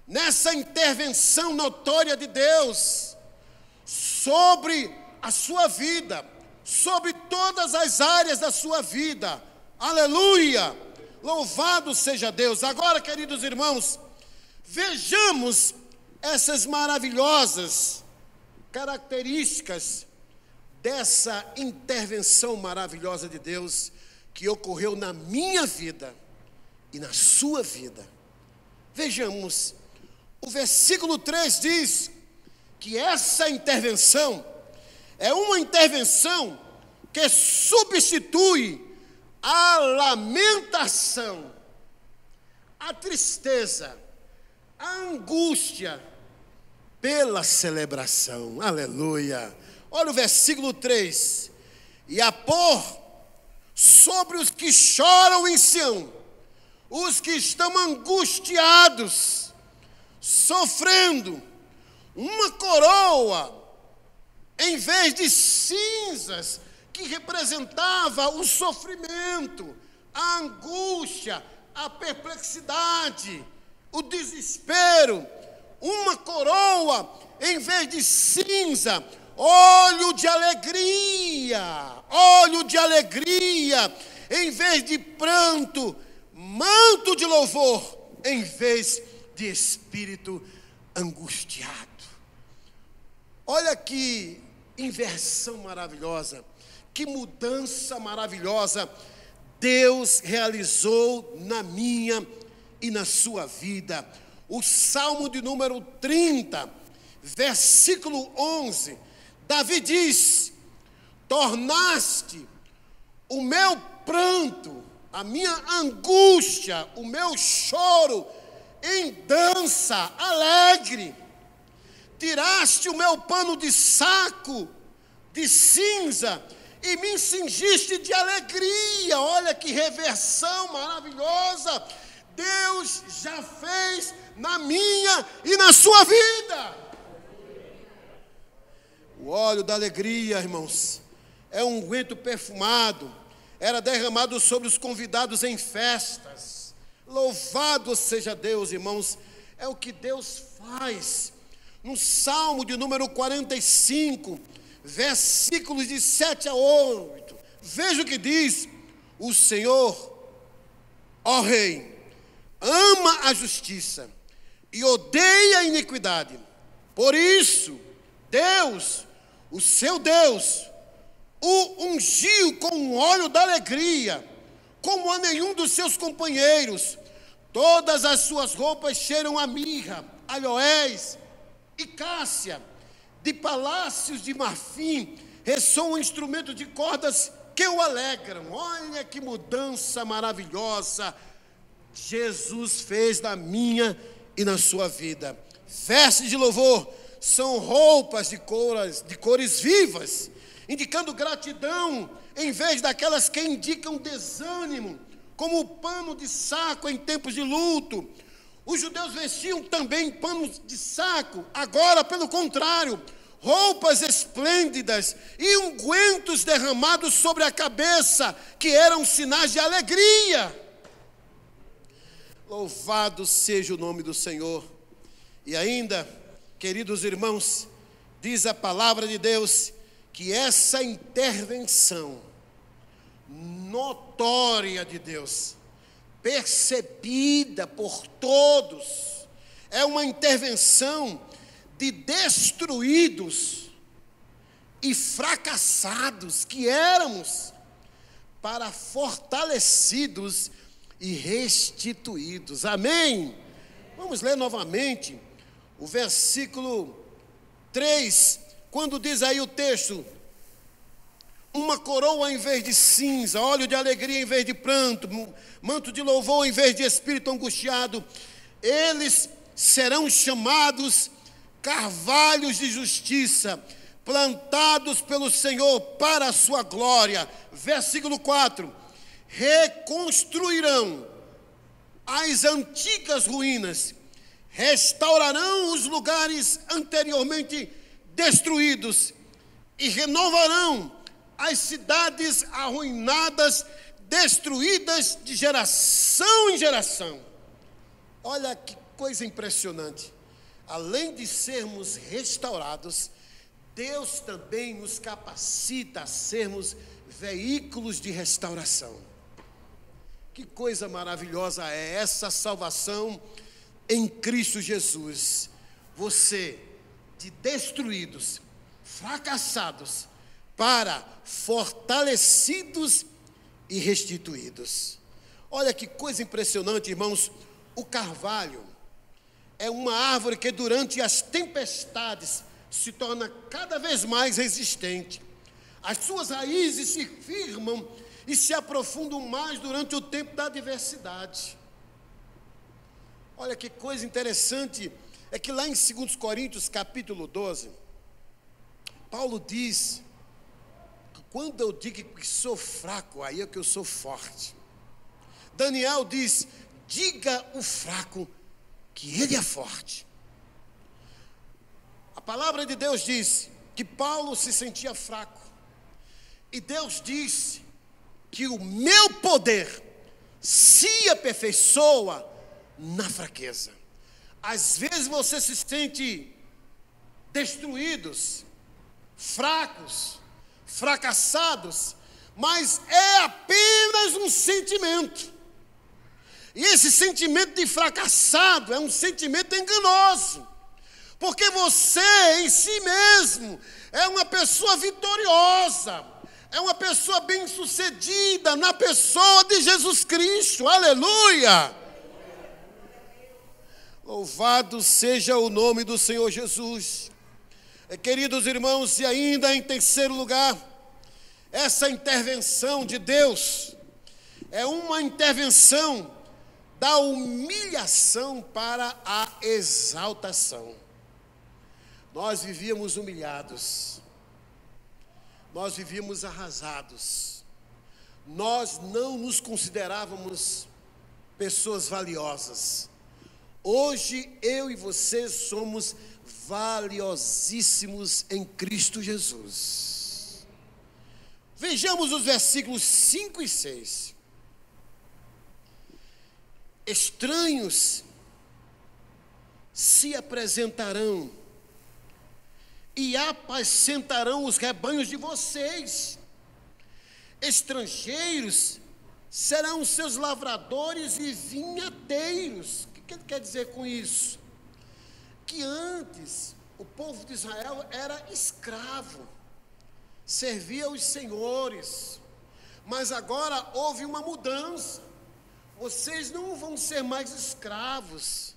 nessa intervenção notória de Deus sobre a sua vida, sobre todas as áreas da sua vida. Aleluia! Louvado seja Deus. Agora, queridos irmãos, vejamos essas maravilhosas características dessa intervenção maravilhosa de Deus que ocorreu na minha vida e na sua vida. Vejamos, o versículo 3 diz que essa intervenção é uma intervenção que substitui a lamentação, a tristeza, a angústia pela celebração. Aleluia! Olha o versículo 3. E a pôr sobre os que choram em Sião, os que estão angustiados, sofrendo, uma coroa, em vez de cinzas, que representava o sofrimento, a angústia, a perplexidade, o desespero. Uma coroa, em vez de cinza, óleo de alegria, em vez de pranto, manto de louvor, em vez de espírito angustiado. Olha que inversão maravilhosa, que mudança maravilhosa Deus realizou na minha e na sua vida. O Salmo de número 30, versículo 11, Davi diz: tornaste o meu pranto, a minha angústia, o meu choro em dança alegre. Tiraste o meu pano de saco, de cinza, e me cingiste de alegria. Olha que reversão maravilhosa Deus já fez na minha e na sua vida. O óleo da alegria, irmãos, é um unguento perfumado, era derramado sobre os convidados em festas. Louvado seja Deus, irmãos, é o que Deus faz. No Salmo de número 45, versículos de 7 a 8, veja o que diz: o Senhor, ó Rei, ama a justiça e odeia a iniquidade. Por isso, Deus, o seu Deus, o ungiu com um óleo da alegria, como a nenhum dos seus companheiros. Todas as suas roupas cheiram a mirra, aloés e cássia. De palácios de marfim ressoam instrumentos de cordas que o alegram. Olha que mudança maravilhosa Jesus fez na minha e na sua vida. Vestes de louvor são roupas de cores vivas, indicando gratidão em vez daquelas que indicam desânimo, como o pano de saco em tempos de luto. Os judeus vestiam também panos de saco, agora, pelo contrário, roupas esplêndidas e ungüentos derramados sobre a cabeça, que eram sinais de alegria. Louvado seja o nome do Senhor. E ainda, queridos irmãos, diz a palavra de Deus que essa intervenção notória de Deus, percebida por todos, é uma intervenção de destruídos e fracassados que éramos, para fortalecidos e restituídos. Amém? Vamos ler novamente o versículo 3, quando diz aí o texto: uma coroa em vez de cinza, óleo de alegria em vez de pranto, manto de louvor em vez de espírito angustiado. Eles serão chamados carvalhos de justiça, plantados pelo Senhor para a sua glória. Versículo 4: reconstruirão as antigas ruínas, restaurarão os lugares anteriormente destruídos e renovarão as cidades arruinadas, destruídas de geração em geração. Olha que coisa impressionante. Além de sermos restaurados, Deus também nos capacita a sermos veículos de restauração. Que coisa maravilhosa é essa salvação em Cristo Jesus. Você, de destruídos, fracassados, para fortalecidos e restituídos. Olha que coisa impressionante, irmãos. O carvalho é uma árvore que durante as tempestades se torna cada vez mais resistente. As suas raízes se firmam e se aprofundam mais durante o tempo da adversidade. Olha que coisa interessante, é que lá em 2 Coríntios capítulo 12, Paulo diz que quando eu digo que sou fraco, aí é que eu sou forte. Daniel diz: diga o fraco que ele é forte. A palavra de Deus diz que Paulo se sentia fraco, e Deus disse que o meu poder se aperfeiçoa na fraqueza. Às vezes você se sente destruídos, fracos, fracassados, mas é apenas um sentimento. E esse sentimento de fracassado é um sentimento enganoso, porque você em si mesmo é uma pessoa vitoriosa, é uma pessoa bem-sucedida na pessoa de Jesus Cristo. Aleluia! Louvado seja o nome do Senhor Jesus. Queridos irmãos, e ainda em terceiro lugar, essa intervenção de Deus é uma intervenção da humilhação para a exaltação. Nós vivíamos humilhados, nós vivíamos arrasados, nós não nos considerávamos pessoas valiosas. Hoje eu e você somos valiosíssimos em Cristo Jesus. Vejamos os versículos 5 e 6. Estranhos se apresentarão e apacentarão os rebanhos de vocês. Estrangeiros serão seus lavradores e vinhateiros. O que ele quer dizer com isso? Que antes o povo de Israel era escravo, servia os senhores, mas agora houve uma mudança. Vocês não vão ser mais escravos,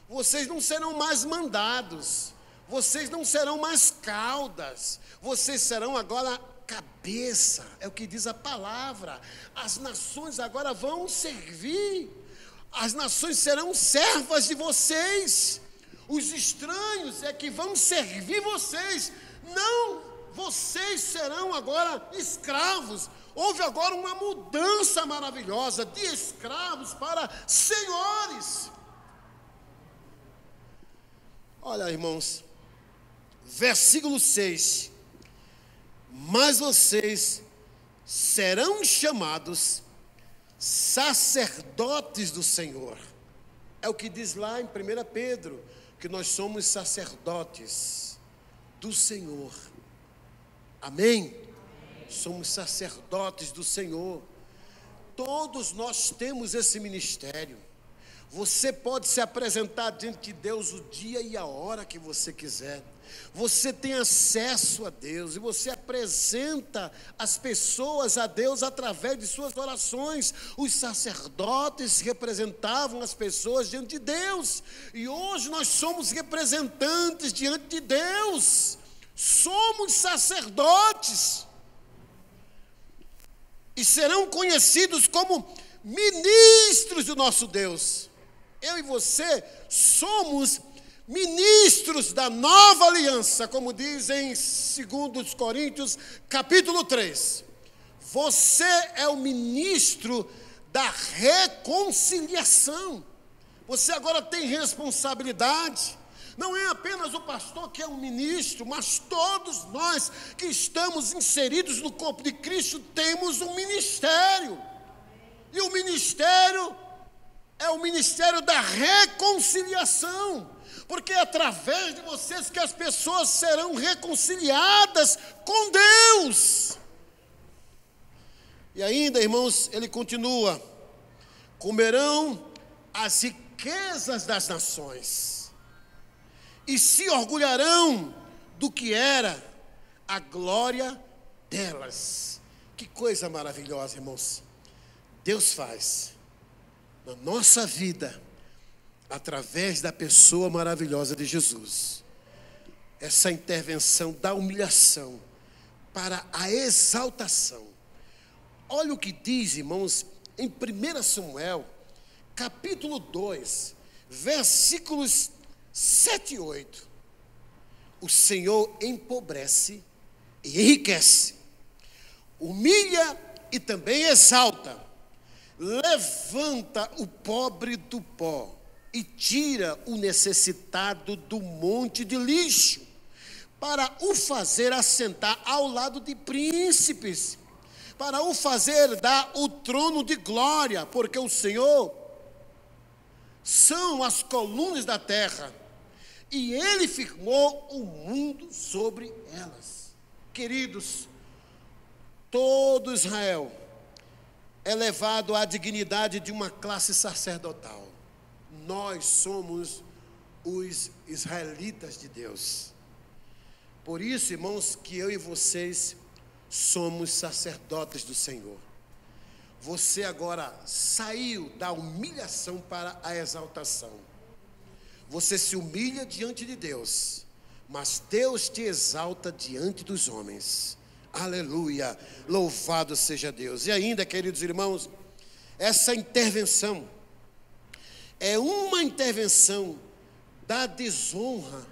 vocês não serão mais mandados, vocês não serão mais caudas, vocês serão agora cabeça, é o que diz a palavra. As nações agora vão servir, as nações serão servas de vocês, os estranhos é que vão servir vocês, não, vocês serão agora escravos, houve agora uma mudança maravilhosa de escravos para senhores. Olha, irmãos, versículo 6: mas vocês serão chamados sacerdotes do Senhor. É o que diz lá em 1 Pedro, que nós somos sacerdotes do Senhor. Amém? Somos sacerdotes do Senhor. Todos nós temos esse ministério. Você pode se apresentar diante de Deus o dia e a hora que você quiser. Você tem acesso a Deus e você apresenta as pessoas a Deus através de suas orações. Os sacerdotes representavam as pessoas diante de Deus, e hoje nós somos representantes diante de Deus. Somos sacerdotes e serão conhecidos como ministros do nosso Deus. Eu e você somos ministros da nova aliança, como diz em 2 Coríntios, capítulo 3. Você é o ministro da reconciliação. Você agora tem responsabilidade. Não é apenas o pastor que é um ministro, mas todos nós que estamos inseridos no corpo de Cristo temos um ministério. E o ministério é o ministério da reconciliação. Porque é através de vocês que as pessoas serão reconciliadas com Deus. E ainda, irmãos, ele continua: comerão as riquezas das nações e se orgulharão do que era a glória delas. Que coisa maravilhosa, irmãos. Deus faz na nossa vida através da pessoa maravilhosa de Jesus, essa intervenção da humilhação para a exaltação. Olha o que diz, irmãos, em 1 Samuel, capítulo 2, versículos 7 e 8. O Senhor empobrece e enriquece, humilha e também exalta, levanta o pobre do pó e tira o necessitado do monte de lixo, para o fazer assentar ao lado de príncipes, para o fazer dar o trono de glória, porque o Senhor são as colunas da terra, e Ele firmou o mundo sobre elas. Queridos, todo Israel é levado à dignidade de uma classe sacerdotal. Nós somos os israelitas de Deus. Por isso, irmãos, que eu e vocês somos sacerdotes do Senhor. Você agora saiu da humilhação para a exaltação. Você se humilha diante de Deus, mas Deus te exalta diante dos homens. Aleluia, louvado seja Deus. E ainda, queridos irmãos, essa intervenção é uma intervenção da desonra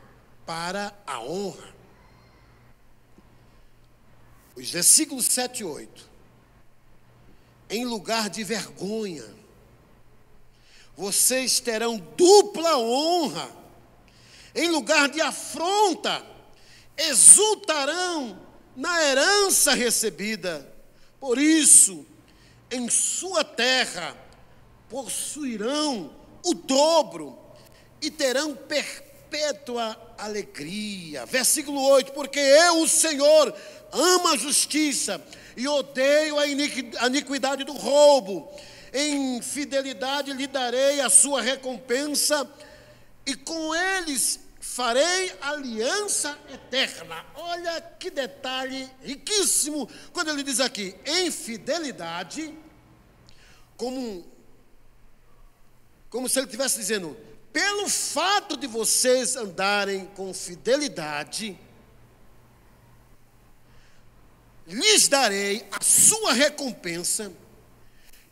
para a honra. Os versículos 7 e 8. Em lugar de vergonha, vocês terão dupla honra. Em lugar de afronta, exultarão na herança recebida. Por isso, em sua terra, possuirão o dobro e terão perpétua alegria. Versículo 8: porque eu, o Senhor, amo a justiça e odeio a iniquidade do roubo. Em fidelidade lhe darei a sua recompensa, e com eles farei aliança eterna. Olha que detalhe riquíssimo, quando ele diz aqui, em fidelidade, como se ele estivesse dizendo, pelo fato de vocês andarem com fidelidade, lhes darei a sua recompensa,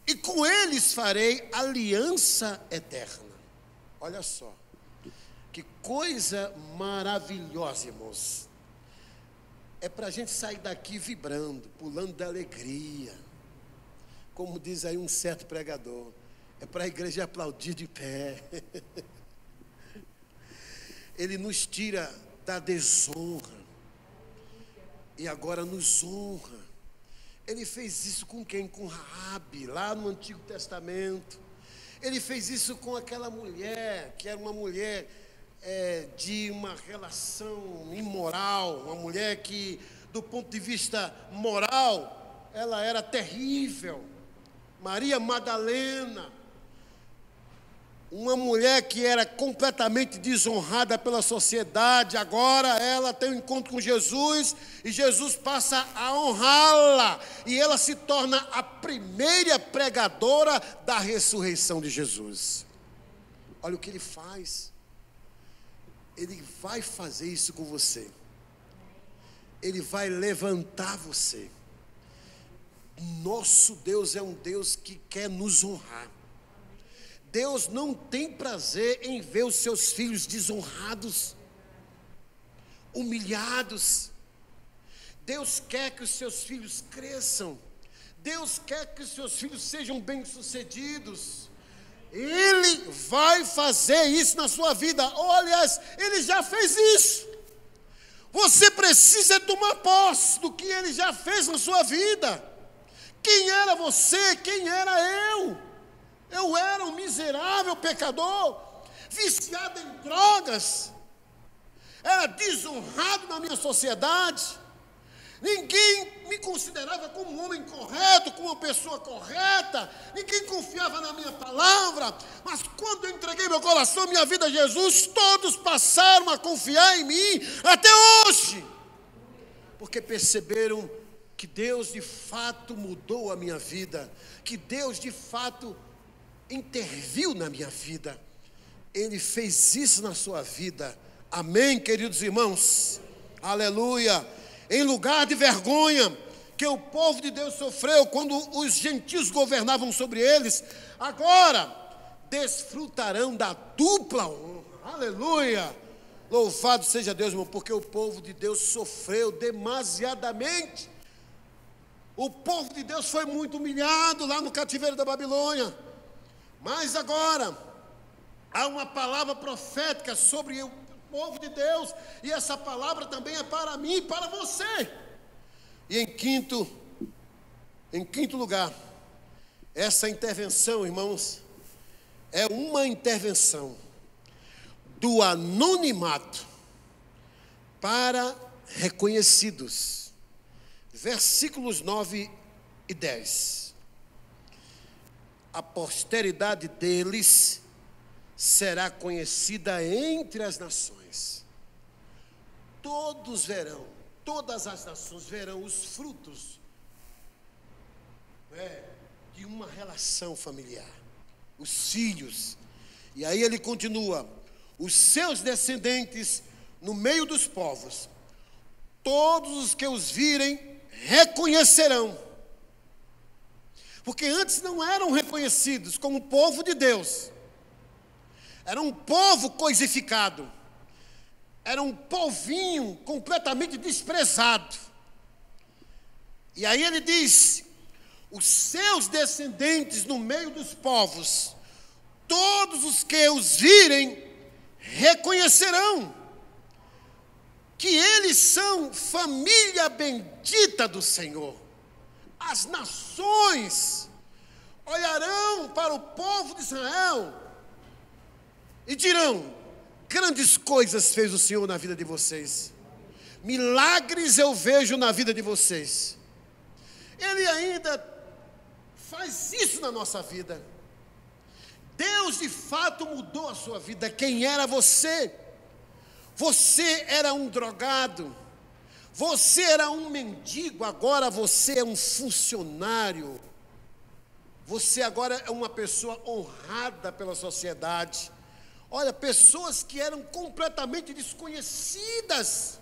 e com eles farei aliança eterna. Olha só, que coisa maravilhosa, irmãos. É para a gente sair daqui vibrando, pulando de alegria. como diz aí um certo pregador, é para a igreja aplaudir de pé. Ele nos tira da desonra e agora nos honra. Ele fez isso com quem? Com Raabe, lá no Antigo Testamento. Ele fez isso com aquela mulher, que era uma mulher de uma relação imoral, uma mulher que, do ponto de vista moral, ela era terrível. Maria Madalena, uma mulher que era completamente desonrada pela sociedade, agora ela tem um encontro com Jesus e Jesus passa a honrá-la e ela se torna a primeira pregadora da ressurreição de Jesus. Olha o que ele faz. Ele vai fazer isso com você. Ele vai levantar você. Nosso Deus é um Deus que quer nos honrar. Deus não tem prazer em ver os seus filhos desonrados, humilhados. Deus quer que os seus filhos cresçam. Deus quer que os seus filhos sejam bem-sucedidos. Ele vai fazer isso na sua vida. Ou, aliás, Ele já fez isso. Você precisa tomar posse do que Ele já fez na sua vida. Quem era você? Quem era eu? Eu era um miserável pecador, viciado em drogas, era desonrado na minha sociedade, ninguém me considerava como um homem correto, como uma pessoa correta, ninguém confiava na minha palavra, mas quando eu entreguei meu coração, minha vida a Jesus, todos passaram a confiar em mim, até hoje, porque perceberam que Deus de fato mudou a minha vida, que Deus de fato interviu na minha vida. Ele fez isso na sua vida. Amém, queridos irmãos? Aleluia. Em lugar de vergonha que o povo de Deus sofreu quando os gentios governavam sobre eles, agora desfrutarão da dupla honra. Aleluia. Louvado seja Deus, irmão, porque o povo de Deus sofreu demasiadamente. O povo de Deus foi muito humilhado lá no cativeiro da Babilônia. Mas agora, há uma palavra profética sobre o povo de Deus, e essa palavra também é para mim e para você. E em quinto lugar, essa intervenção, irmãos, é uma intervenção do anonimato para reconhecidos. Versículos 9 e 10. A posteridade deles será conhecida entre as nações. Todos verão, todas as nações verão os frutos de uma relação familiar. Os filhos. E aí ele continua: os seus descendentes no meio dos povos, todos os que os virem reconhecerão. Porque antes não eram reconhecidos como povo de Deus. Era um povo coisificado. Era um povinho completamente desprezado. E aí ele diz: os seus descendentes no meio dos povos, todos os que os virem, reconhecerão que eles são família bendita do Senhor. As nações olharão para o povo de Israel e dirão: grandes coisas fez o Senhor na vida de vocês, milagres eu vejo na vida de vocês. Ele ainda faz isso na nossa vida. Deus de fato mudou a sua vida. Quem era você? Você era um drogado, você era um mendigo, agora você é um funcionário. Você agora é uma pessoa honrada pela sociedade. Olha, pessoas que eram completamente desconhecidas.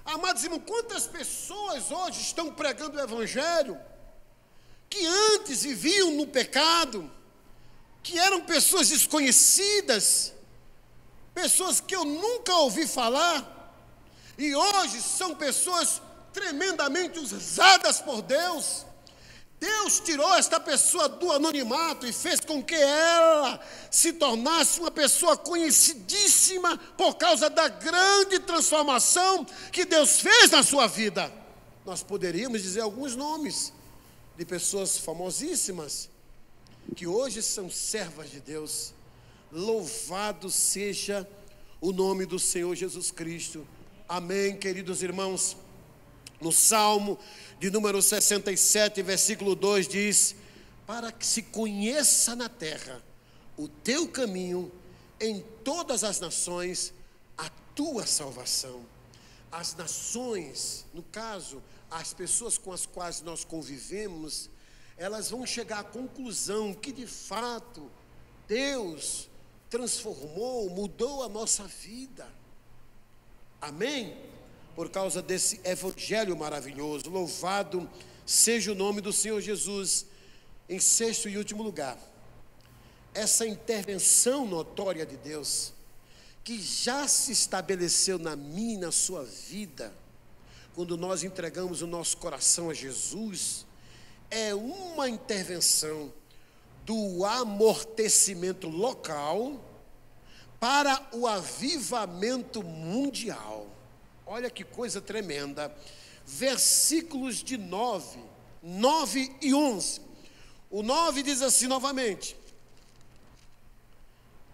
Amados irmãos, quantas pessoas hoje estão pregando o Evangelho, que antes viviam no pecado, que eram pessoas desconhecidas, pessoas que eu nunca ouvi falar, e hoje são pessoas tremendamente usadas por Deus, Deus tirou esta pessoa do anonimato e fez com que ela se tornasse uma pessoa conhecidíssima por causa da grande transformação que Deus fez na sua vida. Nós poderíamos dizer alguns nomes de pessoas famosíssimas que hoje são servas de Deus. Louvado seja o nome do Senhor Jesus Cristo. Amém, queridos irmãos. No Salmo de número 67, versículo 2 diz: para que se conheça na terra o teu caminho, em todas as nações a tua salvação. As nações, no caso, as pessoas com as quais nós convivemos, elas vão chegar à conclusão que de fato Deus transformou, mudou a nossa vida. Amém? Por causa desse evangelho maravilhoso. Louvado seja o nome do Senhor Jesus. Em sexto e último lugar, essa intervenção notória de Deus, que já se estabeleceu na minha e na sua vida, quando nós entregamos o nosso coração a Jesus, é uma intervenção do amortecimento local para o avivamento mundial. Olha que coisa tremenda. Versículos de 9 e 11. O 9 diz assim novamente: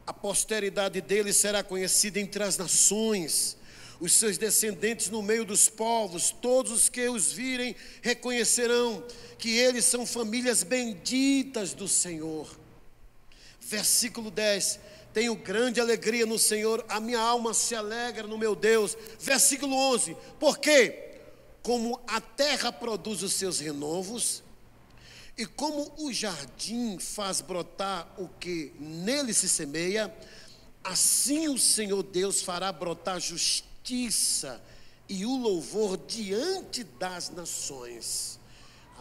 a posteridade dele será conhecida entre as nações, os seus descendentes no meio dos povos, todos os que os virem reconhecerão que eles são famílias benditas do Senhor. Versículo 10: tenho grande alegria no Senhor, a minha alma se alegra no meu Deus. Versículo 11: porque como a terra produz os seus renovos, e como o jardim faz brotar o que nele se semeia, assim o Senhor Deus fará brotar justiça e o louvor diante das nações.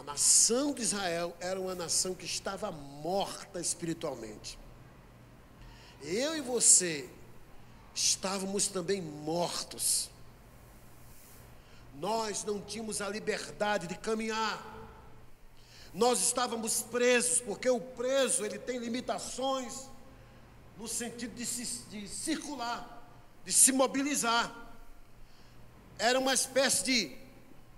A nação de Israel era uma nação que estava morta espiritualmente. Eu e você estávamos também mortos. Nós não tínhamos a liberdade de caminhar. Nós estávamos presos, porque o preso ele tem limitações no sentido de circular, de se mobilizar. Era uma espécie de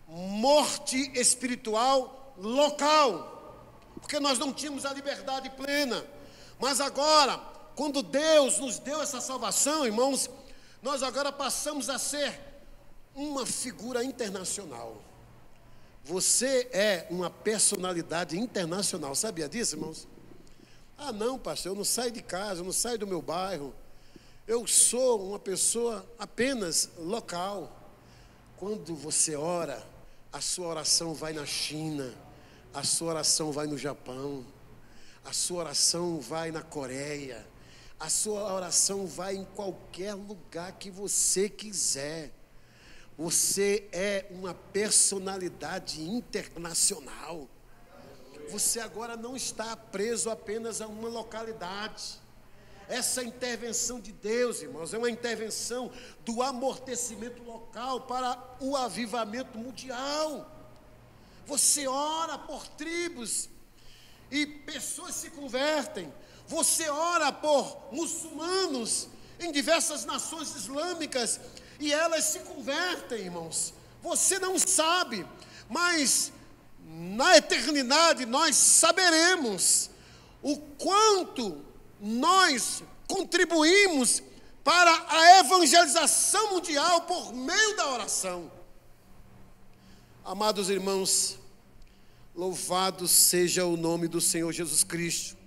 morte espiritual local, porque nós não tínhamos a liberdade plena. Mas agora, quando Deus nos deu essa salvação, irmãos, nós agora passamos a ser uma figura internacional. Você é uma personalidade internacional, sabia disso, irmãos? Ah, não, pastor, eu não saio de casa, eu não saio do meu bairro. Eu sou uma pessoa apenas local. Quando você ora, a sua oração vai na China, a sua oração vai no Japão, a sua oração vai na Coreia, a sua oração vai em qualquer lugar que você quiser. Você é uma personalidade internacional. Você agora não está preso apenas a uma localidade. Essa intervenção de Deus, irmãos, é uma intervenção do amortecimento local para o avivamento mundial. Você ora por tribos e pessoas se convertem. Você ora por muçulmanos em diversas nações islâmicas e elas se convertem, irmãos. Você não sabe, mas na eternidade nós saberemos o quanto nós contribuímos para a evangelização mundial por meio da oração. Amados irmãos, louvado seja o nome do Senhor Jesus Cristo.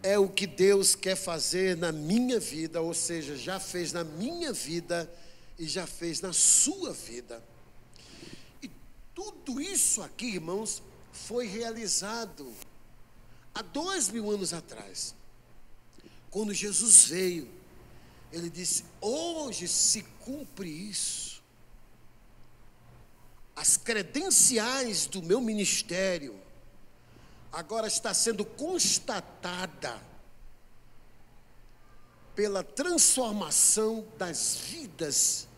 É o que Deus quer fazer na minha vida, ou seja, já fez na minha vida e já fez na sua vida. E tudo isso aqui, irmãos, foi realizado há 2000 anos atrás. Quando Jesus veio, ele disse: hoje se cumpre isso. As credenciais do meu ministério agora está sendo constatada pela transformação das vidas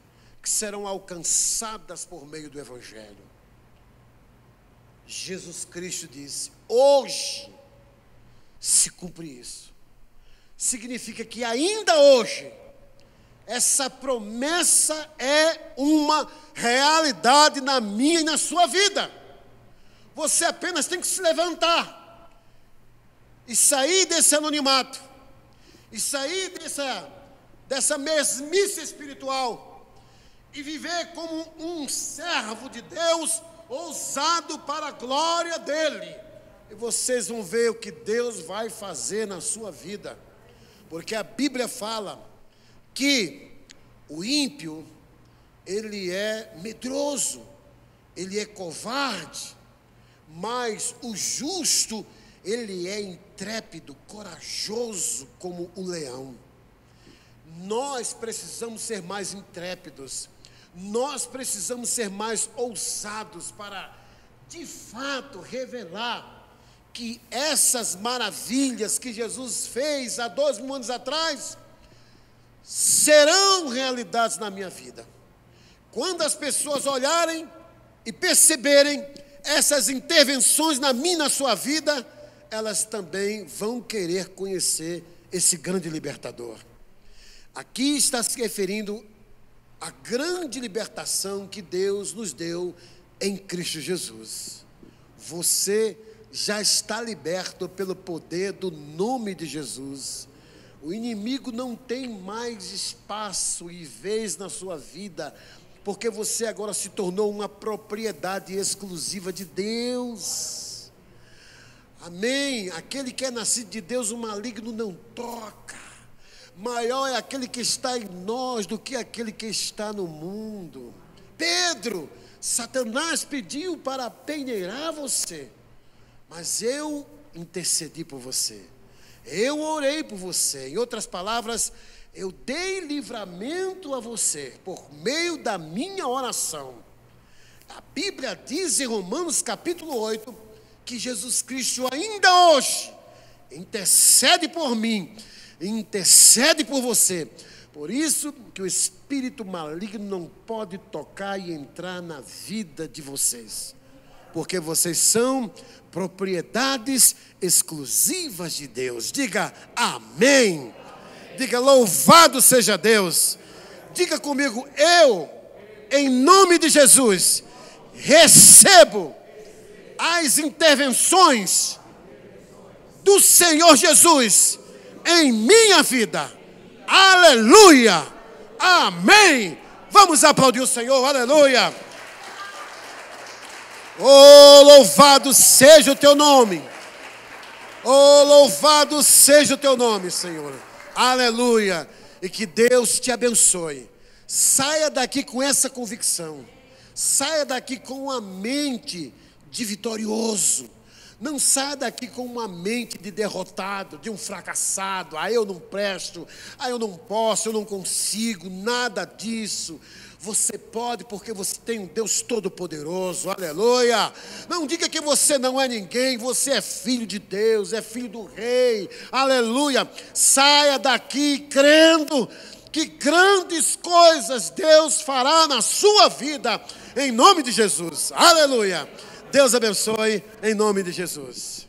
que serão alcançadas por meio do Evangelho. Jesus Cristo disse: hoje se cumpre isso. Significa que ainda hoje, essa promessa é uma realidade na minha e na sua vida. Você apenas tem que se levantar e sair desse anonimato, e sair dessa mesmice espiritual, e viver como um servo de Deus, ousado para a glória dele. E vocês vão ver o que Deus vai fazer na sua vida, porque a Bíblia fala que o ímpio, ele é medroso, ele é covarde, mas o justo, ele é intrépido, corajoso como o leão. Nós precisamos ser mais intrépidos, nós precisamos ser mais ousados para, de fato, revelar que essas maravilhas que Jesus fez há 2000 anos atrás serão realidades na minha vida. Quando as pessoas olharem e perceberem essas intervenções na minha e na sua vida, elas também vão querer conhecer esse grande libertador. Aqui está se referindo à grande libertação que Deus nos deu em Cristo Jesus. Você já está liberto pelo poder do nome de Jesus. O inimigo não tem mais espaço e vez na sua vida, porque você agora se tornou uma propriedade exclusiva de Deus. Amém? Aquele que é nascido de Deus, o maligno não toca. Maior é aquele que está em nós do que aquele que está no mundo. Pedro, Satanás pediu para apedreirar você, mas eu intercedi por você, eu orei por você. Em outras palavras, eu dei livramento a você por meio da minha oração. A Bíblia diz em Romanos capítulo 8, que Jesus Cristo ainda hoje intercede por mim, intercede por você. Por isso que o espírito maligno não pode tocar e entrar na vida de vocês, porque vocês são propriedades exclusivas de Deus. Diga amém. Diga louvado seja Deus. Diga comigo: eu, em nome de Jesus, recebo as intervenções do Senhor Jesus em minha vida. Aleluia. Amém. Vamos aplaudir o Senhor. Aleluia. Oh, louvado seja o teu nome. Oh, louvado seja o teu nome, Senhor. Aleluia. E que Deus te abençoe. Saia daqui com essa convicção. Saia daqui com uma mente de vitorioso. Não saia daqui com uma mente de derrotado, de um fracassado. Ah, eu não presto, ah, eu não posso, eu não consigo, nada disso. Você pode, porque você tem um Deus todo-poderoso. Aleluia. Não diga que você não é ninguém. Você é filho de Deus, é filho do rei. Aleluia. Saia daqui crendo que grandes coisas Deus fará na sua vida, em nome de Jesus. Aleluia. Deus abençoe, em nome de Jesus.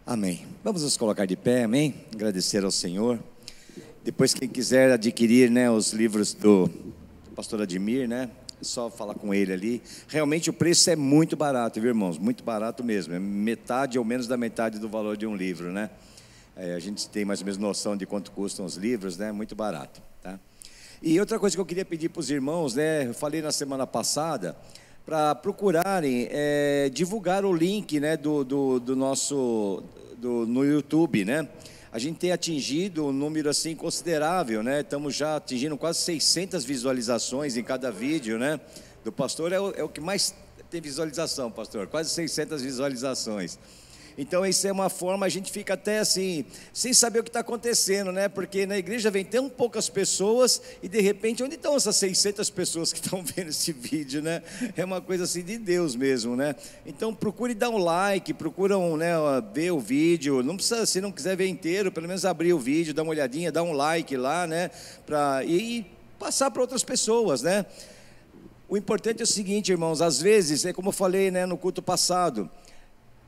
Amém. Vamos nos colocar de pé, amém? Agradecer ao Senhor. Depois, quem quiser adquirir, né, os livros do pastor Admir, né, é só falar com ele ali. Realmente o preço é muito barato, viu, irmãos? Muito barato mesmo. É metade ou menos da metade do valor de um livro, né? A gente tem mais ou menos noção de quanto custam os livros, né? Muito barato, tá? E outra coisa que eu queria pedir para os irmãos, né? Eu falei na semana passada, para procurarem divulgar o link, né, do nosso no YouTube, né? A gente tem atingido um número assim considerável, né? Estamos já atingindo quase 600 visualizações em cada vídeo, né? Do pastor é o que mais tem visualização, pastor, quase 600 visualizações. Então isso é uma forma, a gente fica até assim, sem saber o que está acontecendo, né? Porque na igreja vem tão poucas pessoas e de repente, onde estão essas 600 pessoas que estão vendo esse vídeo, né? É uma coisa assim de Deus mesmo, né? Então procure dar um like, procuram, né, ver o vídeo, não precisa, se não quiser ver inteiro, pelo menos abrir o vídeo, dar uma olhadinha, dar um like lá, né? E passar para outras pessoas, né? O importante é o seguinte, irmãos, às vezes, é como eu falei, né, no culto passado,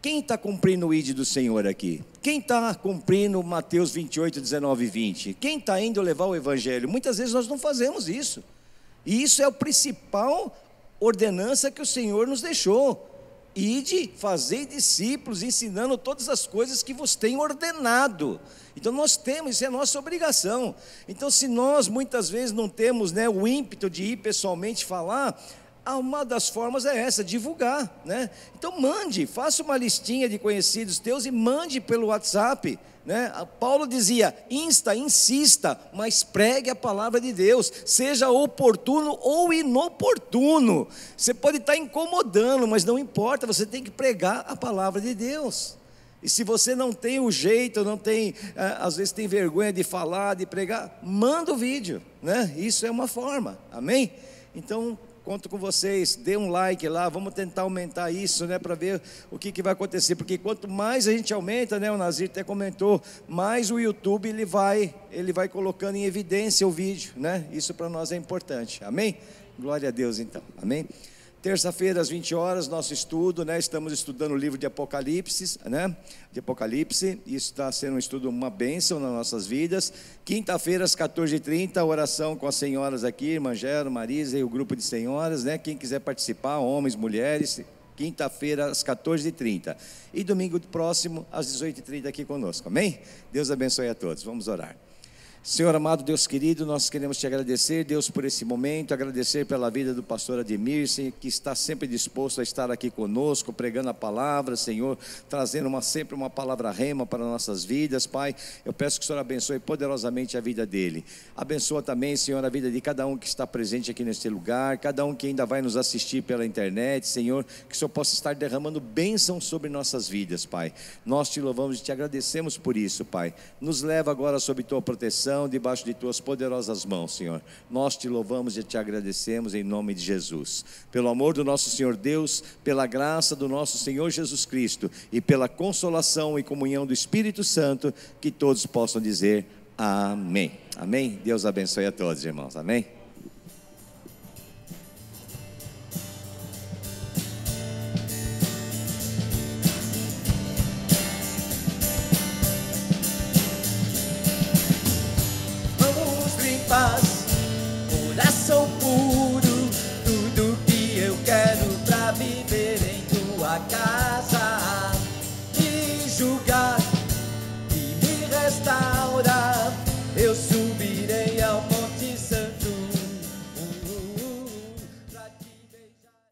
quem está cumprindo o ID do Senhor aqui? Quem está cumprindo Mateus 28, 19 e 20? Quem está indo levar o Evangelho? Muitas vezes nós não fazemos isso, e isso é a principal ordenança que o Senhor nos deixou: ide, fazei discípulos, ensinando todas as coisas que vos tenho ordenado. Então nós temos, isso é nossa obrigação. Então se nós muitas vezes não temos, né, o ímpeto de ir pessoalmente falar, uma das formas é essa, divulgar, né? Então mande, faça uma listinha de conhecidos teus e mande pelo WhatsApp, né? Paulo dizia, insista, mas pregue a palavra de Deus, seja oportuno ou inoportuno. Você pode estar incomodando, mas não importa, você tem que pregar a palavra de Deus. E se você não tem o jeito, não tem, às vezes tem vergonha de falar, de pregar, manda o vídeo, né? Isso é uma forma, amém? Então conto com vocês, dê um like lá, vamos tentar aumentar isso, né, para ver o que vai acontecer, porque quanto mais a gente aumenta, né, o Nazir até comentou, mais o YouTube ele vai colocando em evidência o vídeo, né? Isso para nós é importante, amém? Glória a Deus então, amém? Terça-feira às 20 horas, nosso estudo, né? Estamos estudando o livro de Apocalipse, né? De Apocalipse, isso está sendo um estudo, uma bênção nas nossas vidas. Quinta-feira às 14h30, oração com as senhoras aqui, irmã Gero, Marisa e o grupo de senhoras, né? Quem quiser participar, homens, mulheres, quinta-feira às 14h30. E domingo próximo às 18h30 aqui conosco, amém? Deus abençoe a todos, vamos orar. Senhor amado, Deus querido, nós queremos te agradecer, Deus, por esse momento, agradecer pela vida do pastor Ademir, que está sempre disposto a estar aqui conosco, pregando a palavra, Senhor, trazendo sempre uma palavra rema para nossas vidas, Pai. Eu peço que o Senhor abençoe poderosamente a vida dele. Abençoa também, Senhor, a vida de cada um que está presente aqui neste lugar, cada um que ainda vai nos assistir pela internet, Senhor, que o Senhor possa estar derramando bênção sobre nossas vidas, Pai. Nós te louvamos e te agradecemos por isso, Pai. Nos leva agora sob tua proteção, debaixo de tuas poderosas mãos, Senhor. Nós te louvamos e te agradecemos em nome de Jesus. Pelo amor do nosso Senhor Deus, pela graça do nosso Senhor Jesus Cristo e pela consolação e comunhão do Espírito Santo, que todos possam dizer amém. Amém? Deus abençoe a todos, irmãos. Amém? Paz.